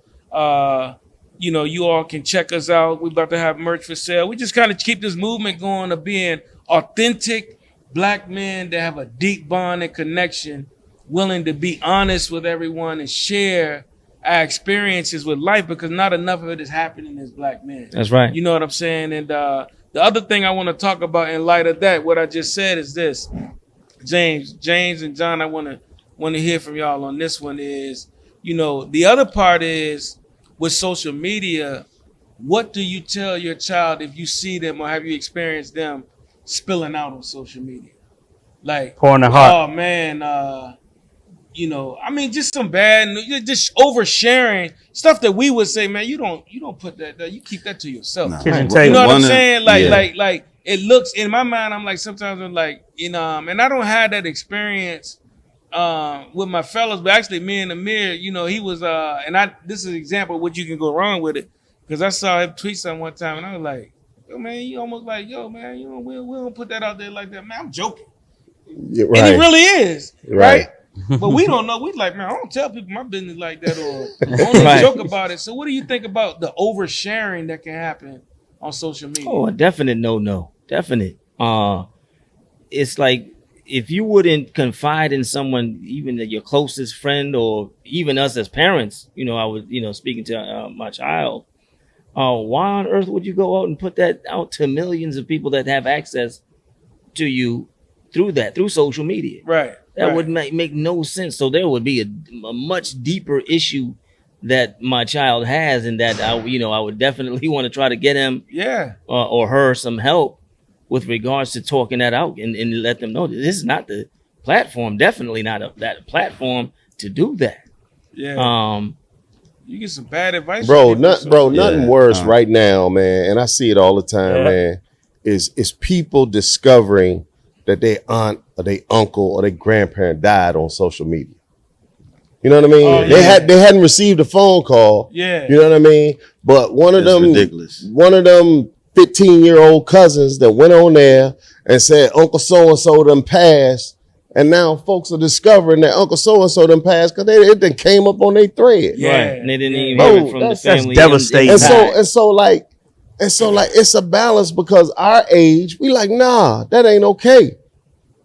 You know, you all can check us out. We're about to have merch for sale. We just kind of keep this movement going of being authentic Black men that have a deep bond and connection, willing to be honest with everyone and share our experiences with life because not enough of it is happening as Black men. That's right. You know what I'm saying? And the other thing I want to talk about in light of that, what I just said is this. James and John, I want to hear from y'all on this one is, you know, the other part is with social media, what do you tell your child if you see them or have you experienced them spilling out on social media? Like, Pouring their heart. oh man, you know, I mean, just some bad, just oversharing stuff that we would say, man, you don't put that, you keep that to yourself. Nah, Kitchen right. table. You know what I'm Wanna- saying? Like, yeah. it looks in my mind. I'm like, sometimes I'm like, you know, and I don't have that experience with my fellas, but actually, me and Amir, you know, he was, this is an example of what you can go wrong with it, because I saw him tweet something one time, and I was like, yo, man, you almost like, yo, man, you know, we don't put that out there like that, man. I'm joking, Yeah, and he really is, right? Right. But we don't know. We like, man, I don't tell people my business like that, or I don't Right. joke about it. So, what do you think about the oversharing that can happen on social media? Oh, a definite no. Definite. It's like if you wouldn't confide in someone, even your closest friend or even us as parents, you know, I was, you know, speaking to my child, why on earth would you go out and put that out to millions of people that have access to you through social media? Right. That right. would make no sense. So there would be a much deeper issue that my child has, and that I would definitely want to try to get him Yeah. or her some help with regards to talking that out and let them know that this is not the platform. Definitely not that platform to do that. Yeah. You get some bad advice, Bro, from people, so- nothing Yeah, worse right now, man. And I see it all the time, Yeah. man. Is people discovering that their aunt or their uncle or their grandparent died on social media. You know what I mean? Oh, They yeah. hadn't received a phone call. Yeah. You know what I mean? But one of It's them ridiculous. 15-year-old cousins that went on there and said Uncle so and so done passed, and now folks are discovering that Uncle so and so done passed because it done came up on their thread. Yeah. Right. And they didn't even Bro, hear it from the that's family. devastating. And inside. so like it's a balance because our age, we like, nah, that ain't okay.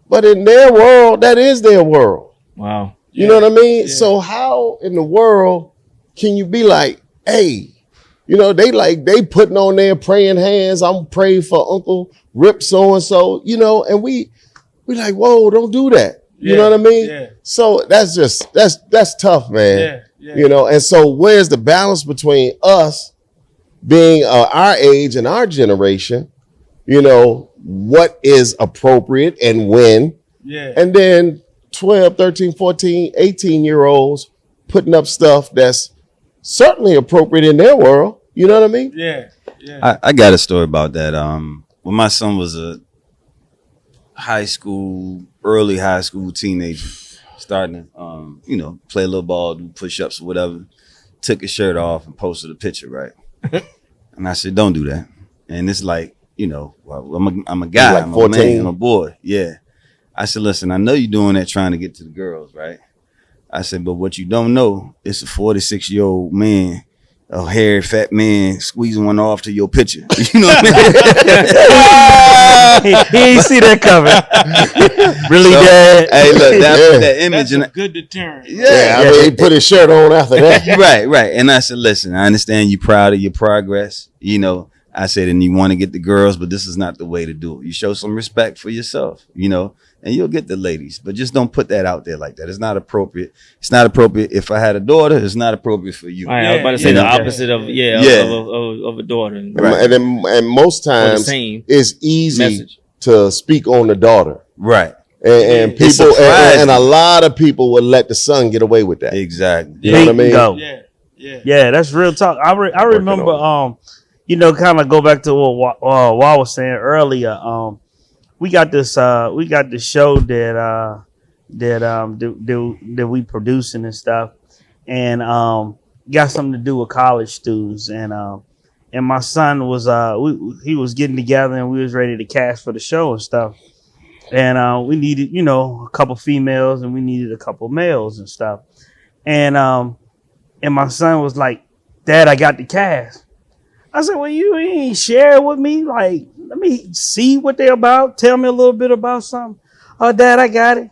But in their world, that is their world. Wow. You know what I mean? Yeah. So how in the world can you be like, hey, you know, they putting on their praying hands. I'm praying for Uncle Rip so and so, you know, and we like, whoa, don't do that. You Yeah, know what I mean? yeah. So that's tough, man. Yeah, yeah. You know, and so where's the balance between us being our age and our generation, you know, what is appropriate and when, Yeah. and then 12, 13, 14, 18-year-olds putting up stuff that's certainly appropriate in their world. You know what I mean? Yeah. Yeah. I got a story about that. When my son was a early high school teenager, starting to, play a little ball, do push-ups or whatever, took his shirt off and posted a picture, right? And I said, don't do that. And it's like, I'm a guy, Like I'm a 14? man, I'm a boy. Yeah. I said, listen, I know you're doing that trying to get to the girls, right? I said, but what you don't know, it's a 46-year-old man, a hairy, fat man squeezing one off to your picture. You know what I mean? he ain't see that coming. Really, So, Dad? Hey, look, Yeah. that image. That's And a good deterrent. Yeah, I mean, he put his shirt on after that. right. And I said, listen, I understand you're proud of your progress. I said, and you want to get the girls, but this is not the way to do it. You show some respect for yourself, and you'll get the ladies, but just don't put that out there like that. It's not appropriate. It's not appropriate. If I had a daughter, it's not appropriate for you. All right, I was about to say Yeah. the opposite of of a daughter. Right. And most times same it's easy message. to speak on the daughter. Right. And It's people surprising. and a lot of people would let the son get away with that. Exactly. You know what I mean? Bingo. Yeah. Yeah. Yeah, that's real talk. I remember, on kind of go back to what Wal was saying earlier. We got this show that we producing and stuff, and got something to do with college students, and my son was he was getting together and we was ready to cast for the show and stuff, and we needed a couple females and we needed a couple males and stuff, and my son was like, Dad, I got the cast. I said, well, you ain't share it with me. Like, let me see what they're about. Tell me a little bit about something. Oh, Dad, I got it.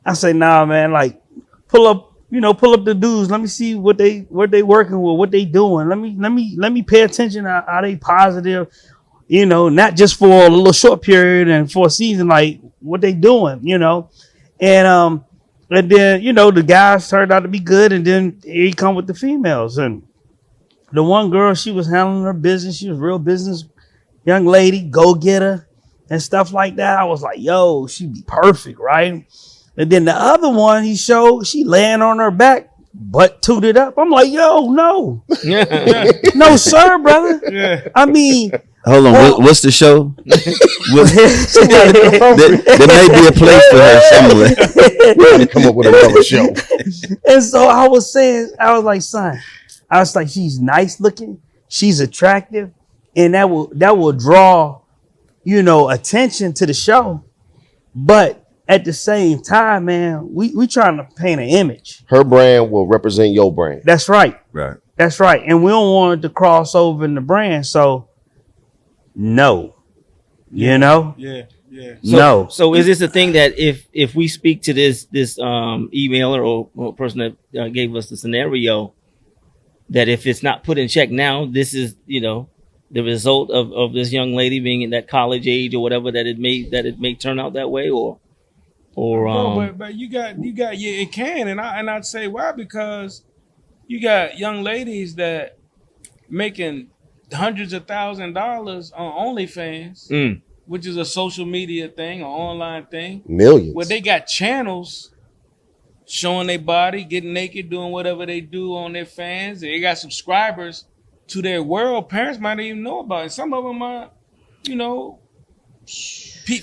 I say, nah, man, like pull up the dudes. Let me see what they working with, what they doing. Let me pay attention to how they positive, not just for a little short period and for a season, like what they doing, and then, the guys turned out to be good, and then here he come with the females. And the one girl, she was handling her business. She was real business young lady, go-getter, and stuff like that. I was like, yo, she'd be perfect, right? And then the other one he showed, she laying on her back, butt tooted up. I'm like, yo, no. No, sir, brother. Yeah. I mean, Hold on. Well- What's the show? there There may be a place for her somewhere. Come up with another show. And so I was like, son, she's nice looking, she's attractive, and that will draw, attention to the show. But at the same time, man, we trying to paint an image. Her brand will represent your brand. That's right. Right. That's right. And we don't want it to cross over in the brand. So no. Yeah. Yeah. No. So is this a thing that if we speak to this emailer or person that gave us the scenario, that if it's not put in check now, this is the result of this young lady being in that college age or whatever, that it may turn out that way, or But you got it can, and I'd say why, because you got young ladies that making hundreds of $1,000s on OnlyFans, which is a social media thing or online thing, Millions. where they got channels showing their body, getting naked, doing whatever they do on their fans. They got subscribers to their world. Parents might not even know about it. Some of them are, you know,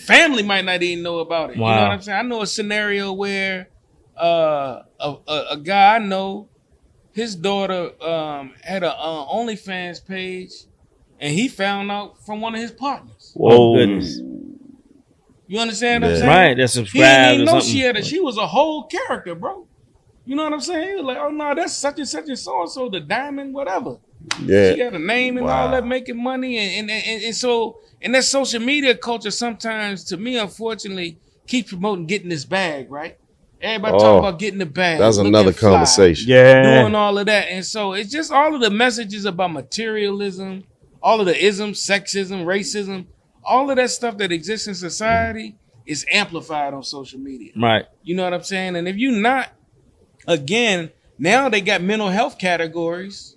family might not even know about it. Wow. You know what I'm saying? I know a scenario where a guy I know, his daughter had a OnlyFans page, and he found out from one of his partners. Oh, goodness. You understand what I'm saying? Right, that's He subscribed didn't or even know something. she was a whole character, bro. You know what I'm saying? He was like, oh no, that's such and so, the diamond, whatever. Yeah. She got a name and all that, making money, and so that social media culture sometimes, to me, unfortunately, keeps promoting getting this bag, right? Everybody talking about getting the bag. That's looking another fly, conversation. Yeah. doing all of that, and so it's just all of the messages about materialism, all of the isms, sexism, racism, all of that stuff that exists in society is amplified on social media. Right. You know what I'm saying? And if you not, again, now they got mental health categories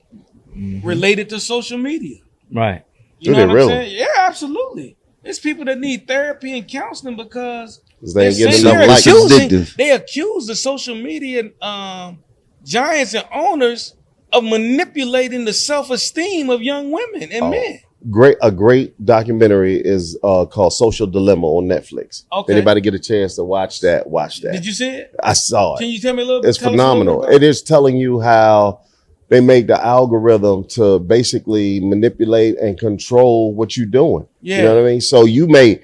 related to social media. Right. You Do know they what really? I'm saying? Yeah, absolutely. There's people that need therapy and counseling because They ain't getting saying enough they're likes. addictive. they accuse the social media giants and owners of manipulating the self-esteem of young women and men. A great documentary is called Social Dilemma on Netflix. Okay. If anybody get a chance to watch that, watch that. Did you see it? I saw Can it. you tell me a little bit? It's tell us a little phenomenal. bit about It is telling you how they make the algorithm to basically manipulate and control what you're doing. Yeah. You know what I mean? So you may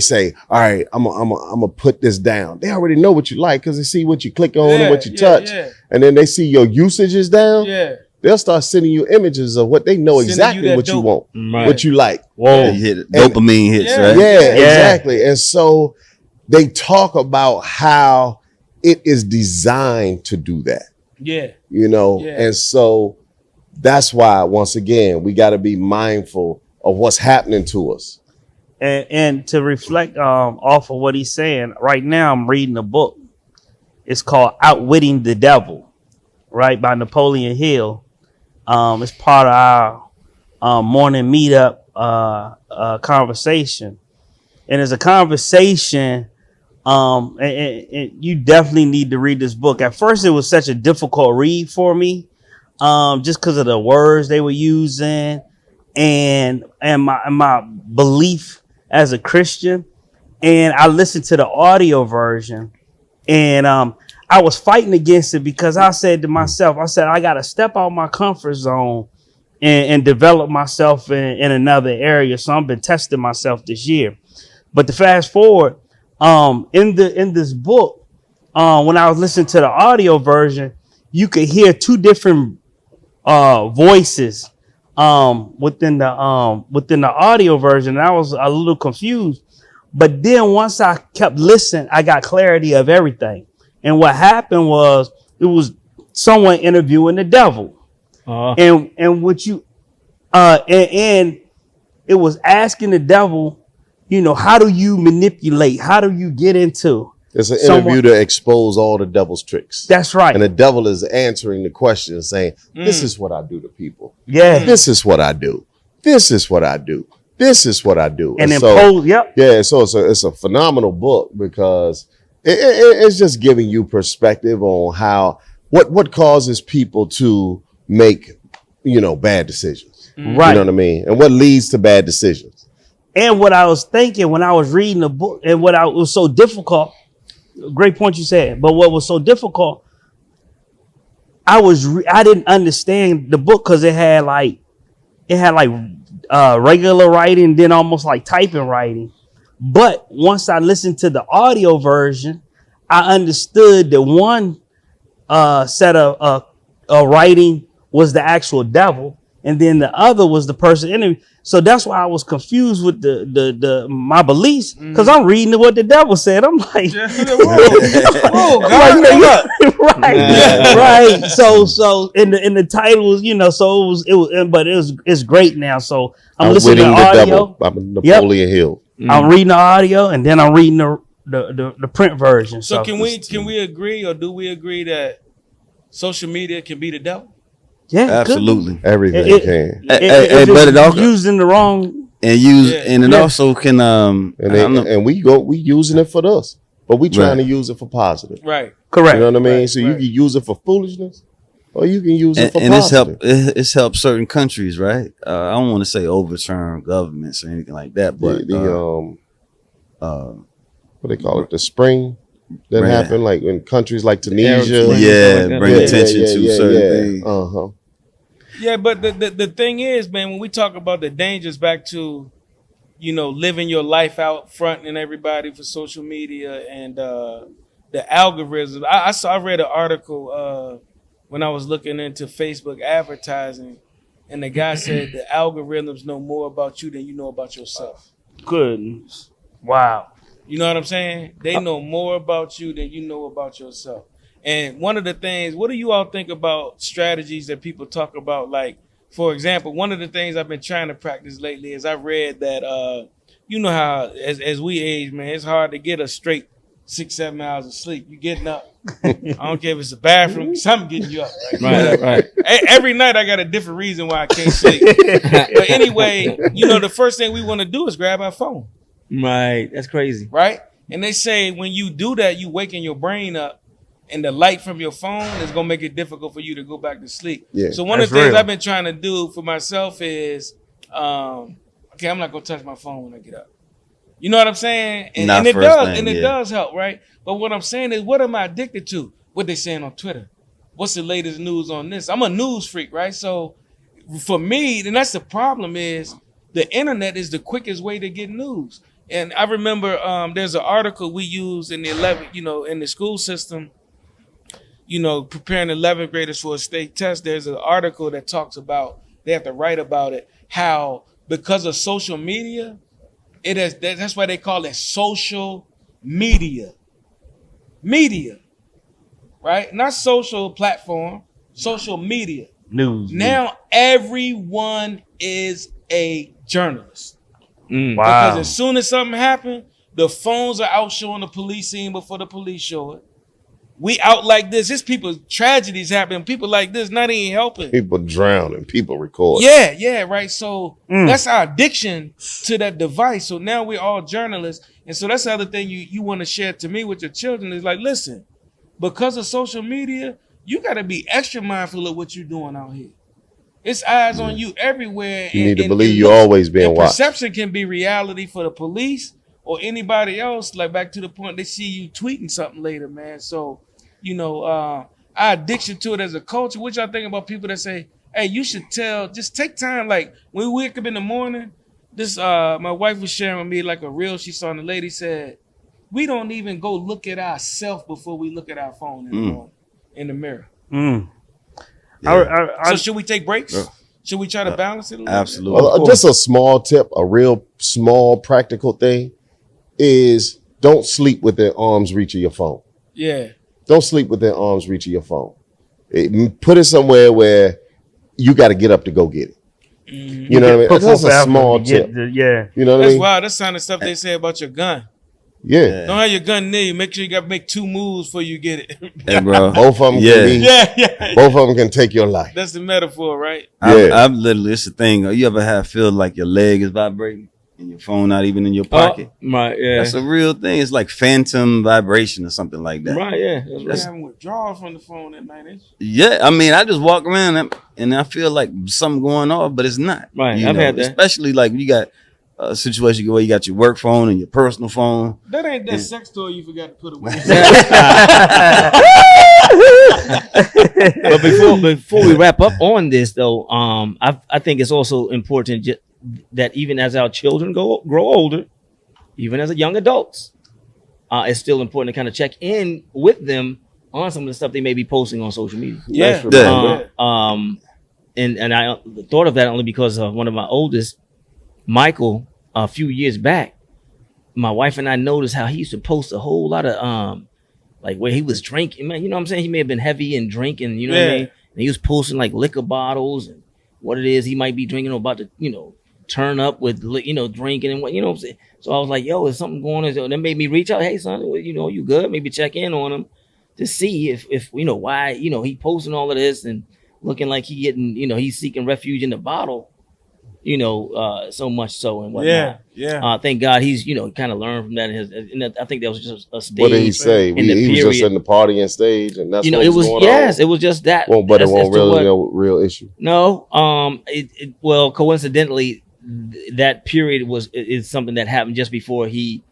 say, all right, I'm gonna put this down. They already know what you like because they see what you click on and what you touch. Yeah. And then they see your usage is down. Yeah. They'll start sending you images of what they know Sending you exactly that what you dope. want, Right. what you like. Whoa. You hit it. Dopamine hits, Yeah. right? Yeah, exactly. And so they talk about how it is designed to do that, Yeah. you know? Yeah. And so that's why, once again, we got to be mindful of what's happening to us. And to reflect off of what he's saying, right now I'm reading a book. It's called Outwitting the Devil, right, by Napoleon Hill. It's part of our morning meetup conversation. And it's a conversation, and you definitely need to read this book. At first, it was such a difficult read for me, just because of the words they were using and my belief as a Christian. And I listened to the audio version, and I was fighting against it because I said to myself, I got to step out my comfort zone and develop myself in another area. So I've been testing myself this year. But to fast forward, in this book, when I was listening to the audio version, you could hear two different voices within the audio version. And I was a little confused. But then once I kept listening, I got clarity of everything. And what happened was it was someone interviewing the devil. And what you and it was asking the devil, you know, how do you manipulate? How do you get into? It's an Someone- interview to expose all the devil's tricks. That's right. And the devil is answering the question saying, this is what I do to people. Yeah. This is what I do. This is what I do. This is what I do. And so, impose, yep. yeah, so it's a phenomenal book because it's just giving you perspective on how what causes people to make, you know, bad decisions. Right. You know what I mean? And what leads to bad decisions. And what I was thinking when I was reading the book, and what was so difficult, great point you said, but what was so difficult, I didn't understand the book because it had like regular writing, then almost like typing writing. But once I listened to the audio version, I understood that one set of writing was the actual devil, and then the other was the person interviewing. So that's why I was confused with my beliefs, because I'm reading what the devil said. I'm like, Whoa, I'm God, like, right, right. So in the title was, you know, so it was, but it's great now. So I'm listening to Outwitting the audio. Devil by Napoleon Hill. I'm reading the audio, and then I'm reading the print version. So can we agree, or do we agree that social media can be the devil? Yeah, it could. Absolutely. Everything It- can. Hey, If but it's it also used in the wrong. and use Yeah. and it Yeah. also can And we using it for us. but we trying Right. to use it for positive. Right. Correct. You know what I mean? Right, So you right. can use it for foolishness, or you can use it for And positive. it's helped certain countries, right? I don't want to say overturn governments or anything like that, but What they call it, the spring that Right. happened, like in countries like Arab Tunisia. Spring. yeah, something like that. bring attention to certain things. Uh-huh. Yeah, but the thing is, man, when we talk about the dangers back to, living your life out front and everybody for social media and the algorithms. I read an article when I was looking into Facebook advertising, and the guy said the algorithms know more about you than you know about yourself. Goodness. Wow. You know what I'm saying? They know more about you than you know about yourself. And one of the things, what do you all think about strategies that people talk about? Like, for example, one of the things I've been trying to practice lately is I read that, you know how as we age, man, it's hard to get a straight 6-7 hours of sleep. You getting up. I don't care if it's a bathroom, something getting you up. Right. Every night I got a different reason why I can't sleep. But anyway, the first thing we want to do is grab our phone. Right. That's crazy. Right? And they say when you do that, you waking your brain up, and the light from your phone is gonna make it difficult for you to go back to sleep. Yeah, so one of the that's things real. I've been trying to do for myself is, okay, I'm not gonna touch my phone when I get up. You know what I'm saying? And, Not and it first does, thing, and it yeah. does help, right? But what I'm saying is, what am I addicted to? What they saying on Twitter? What's the latest news on this? I'm a news freak, right? So for me, and that's the problem is the internet is the quickest way to get news. And I remember there's an article we use in the 11th, in the school system, preparing 11th graders for a state test. There's an article that talks about, they have to write about it, how because of social media, that's why they call it social media. Media, right? Not social platform, social media. News. Now everyone is a journalist. Mm. Wow. Because as soon as something happened, the phones are out showing the police scene before the police show it. We out like this. There's people, tragedies happening. People like this not even helping. People drown and people record. Yeah, right. So that's our addiction to that device. So now we're all journalists. And so that's the other thing you want to share to me with your children is like, listen, because of social media, you got to be extra mindful of what you're doing out here. It's eyes on you everywhere. You need to believe you're always being and watched. perception can be reality for the police or anybody else. Like back to the point, they see you tweeting something later, man. So, our addiction to it as a culture. What y'all think about people that say, hey, you should just take time. Like when we wake up in the morning, my wife was sharing with me like a reel she saw, and the lady said, we don't even go look at ourselves before we look at our phone in the morning, in the mirror. Mm. Yeah. So should we take breaks? Should we try to balance it a little Absolutely. Well, just a small tip, a real small practical thing is don't sleep within arm's reach of your phone. bit? Yeah. Don't sleep within arm's reach of your phone. Put it somewhere where you got to get up to go get it. You know what I mean? That's a small tip. Yeah. You know what I That's mean? wild. That's kind of stuff they say about your gun. Yeah. Don't have your gun near you. Make sure you got to make 2 moves before you get it. Hey, bro. Both of them Yeah. can be. yeah. Both of them can take your life. That's the metaphor, right? Yeah. I've literally, it's the thing. You ever feel like your leg is vibrating and your phone not even in your pocket? Right. Yeah. That's a real thing. It's like phantom vibration or something like that. Right. Yeah. That's You're right. having withdrawal from the phone at night. Ain't you? Yeah, I mean, I just walk around and I feel like something going off, but it's not. Right, You I've know, had that. Especially like you got a situation where you got your work phone and your personal phone. That ain't that sex toy you forgot to put away. But before we wrap up on this, though, I think it's also important that even as our children grow older, even as young adults, it's still important to kind of check in with them on some of the stuff they may be posting on social media. Yeah. And I thought of that only because one of my oldest, Michael, a few years back, my wife and I noticed how he used to post a whole lot of like where he was drinking, man. You know what I'm saying? He may have been heavy in drinking, you know what I Yeah. mean? And he was posting like liquor bottles and what it is he might be drinking or about to, turn up with, drinking and what, you know what I'm saying? So I was like, yo, is something going on? So that made me reach out. Hey, son, you good? Maybe check in on him to see if why, he posting all of this and looking like he getting, he's seeking refuge in the bottle. so much so and whatnot. Yeah. Thank God he's, kind of learned from that. And I think that was just a stage. What did he say? in the He was just period. in the partying stage, and that's what it was going yes, on. it was just that. Well, but it as won't to really what- no real issue. No, well, coincidentally, that period is something that happened just before he,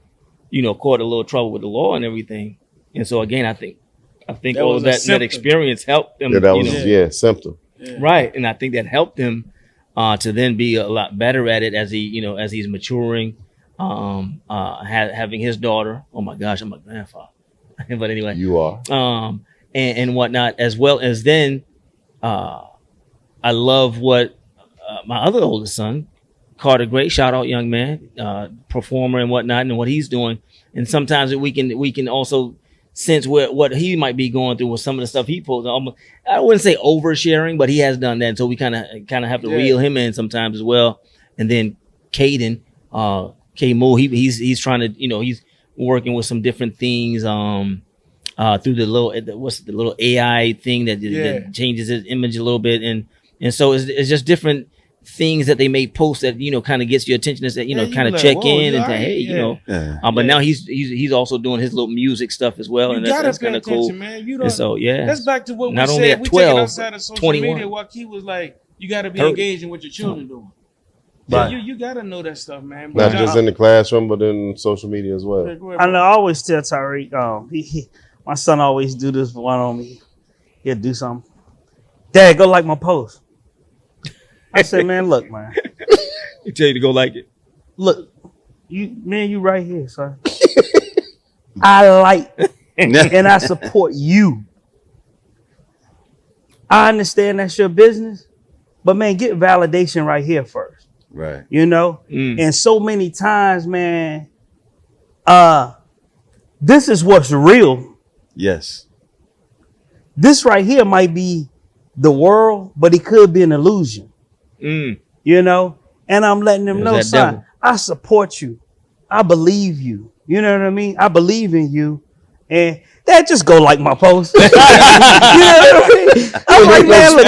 caught a little trouble with the law and everything. And so again, I think That all was of a that symptom. experience helped him. Yeah, that was symptom. Right, and I think that helped him to then be a lot better at it as he, as he's maturing, having his daughter. Oh my gosh, I'm a grandfather. But anyway, You are. and whatnot, as well as then, I love what my other oldest son, Carter Gray, shout out young man, performer and whatnot, and what he's doing. And sometimes we can also sense what he might be going through with some of the stuff he posts. I wouldn't say oversharing, but he has done that. So we kind of have to reel him in sometimes as well. And then Caden, K-Mo, he's trying to, he's working with some different things through the little AI thing that changes his image a little bit. And so it's just different things that they may post that, kind of gets your attention and say, kind of like, check whoa, in you and say, alright? hey, Yeah. but now he's also doing his little music stuff as well. You And gotta that's pay kind of attention, cool. man. You And don't. so, yeah. That's back to what Not we only said. at We 12, take it outside of social 21. media. Joaquin was like, you got to be 30. engaged in what your children doing. Right. Yeah, you got to know that stuff, man. Not But just in the classroom, but in social media as well. Go ahead, I bro. know. I always tell Tyreek, my son always do this one on me. He'll do something. Dad, go like my post. I said, man, look, man. He tell you to go like it. Look, you right here, son. I like and I support you. I understand that's your business, but man, get validation right here first. Right. And so many times, man, this is what's real. Yes. This right here might be the world, but it could be an illusion. And I'm letting them There's know, that son, devil. I support you. I believe you. You know what I mean? I believe in you. And that just go like my post. You know what I mean? I'm like, man, look,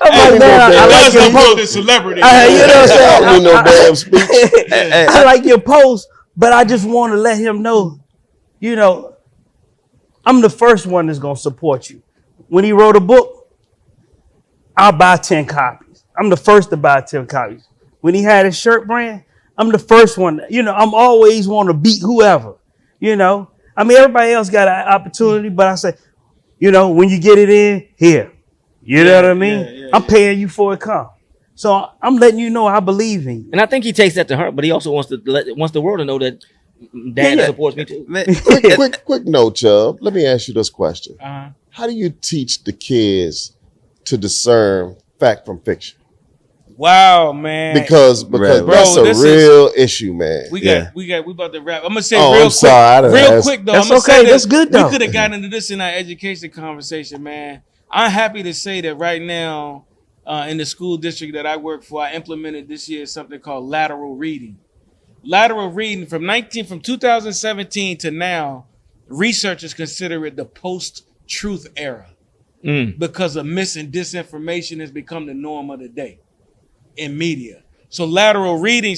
I like your post. the celebrity. You know what I'm saying? I don't need no damn speech. I like your post, but I just want to let him know, I'm the first one that's going to support you. When he wrote a book, I'll buy 10 copies. I'm the first to buy 10 copies. When he had his shirt brand, I'm the first one. I'm always want to beat whoever, I mean, everybody else got an opportunity, but I say, when you get it in, here. You know what I mean? I'm paying you for it come. So I'm letting you know I believe in you. And I think he takes that to heart, but he also wants the world to know that Dad Yeah. supports me too. Man, quick note, Chubb. Let me ask you this question. Uh-huh. How do you teach the kids to discern fact from fiction? Wow, man. Because Right. that's Bro, a this real issue, man. we Yeah. about to wrap. I'm gonna say Oh, real I'm quick. sorry, I done Real asked- quick though. That's I'm gonna okay, say that's this. good, though. We could have gotten into this in our education conversation, man. I'm happy to say that right now, in the school district that I work for, I implemented this year something called lateral reading. Lateral reading from 2017 to now, researchers consider it the post-truth era because of mis and disinformation has become the norm of the day in media. So lateral reading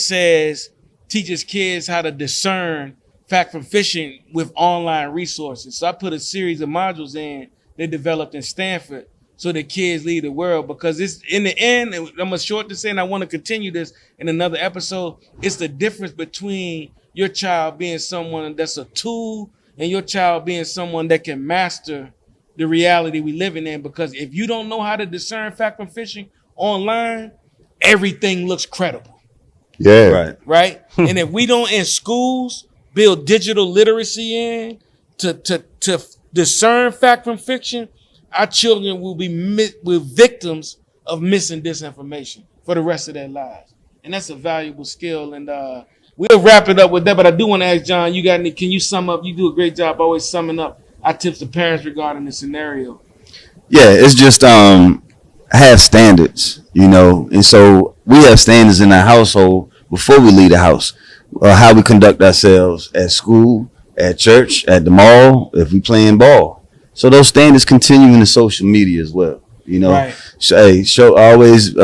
teaches kids how to discern fact from fiction with online resources. So I put a series of modules in they developed in Stanford so the kids lead the world, because it's in the end, and I'm gonna short this and I want to continue this in another episode. It's the difference between your child being someone that's a tool and your child being someone that can master the reality we living in. Because if you don't know how to discern fact from fiction online, everything looks credible, Yeah. right. right? And if we don't in schools build digital literacy in to discern fact from fiction, our children will be victims of mis and disinformation for the rest of their lives. And that's a valuable skill. And we'll wrap it up with that. But I do want to ask John, can you sum up? You do a great job always summing up our tips to parents regarding the scenario. Yeah, it's just have standards, and so we have standards in our household before we leave the house, how we conduct ourselves at school, at church, at the mall, if we playing ball. So those standards continue in the social media as well, Right. Show always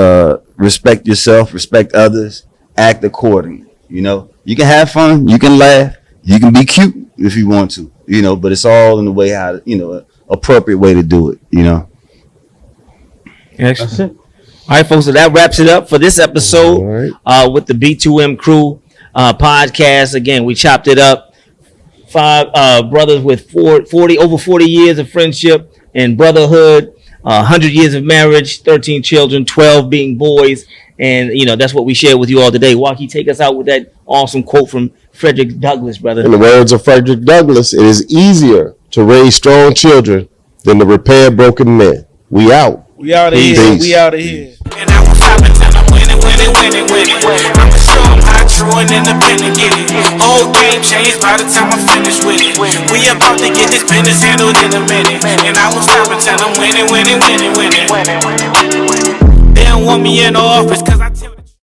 respect yourself, respect others, act accordingly. You know, you can have fun, you can laugh, you can be cute if you want to, you know, but it's all in the way how, you know, appropriate way to do it, you know. Excellent. That's it. All right, folks. So that wraps it up for this episode All right. with the B2M Crew podcast. Again, we chopped it up. 5 brothers with over 40 years of friendship and brotherhood, 100 years of marriage, 13 children, 12 being boys. And, you know, that's what we shared with you all today. Walkie, take us out with that awesome quote from Frederick Douglass, brother. In the words of Frederick Douglass, it is easier to raise strong children than to repair broken men. We out. We out of here. Peace. We out of here. And I won't stop until I'm winning. I'ma show 'em how true and independent get it. Old game changed by the time I finish with it. We about to get this business handled in a minute. And I won't stop until I'm winning. They don't want me in the office.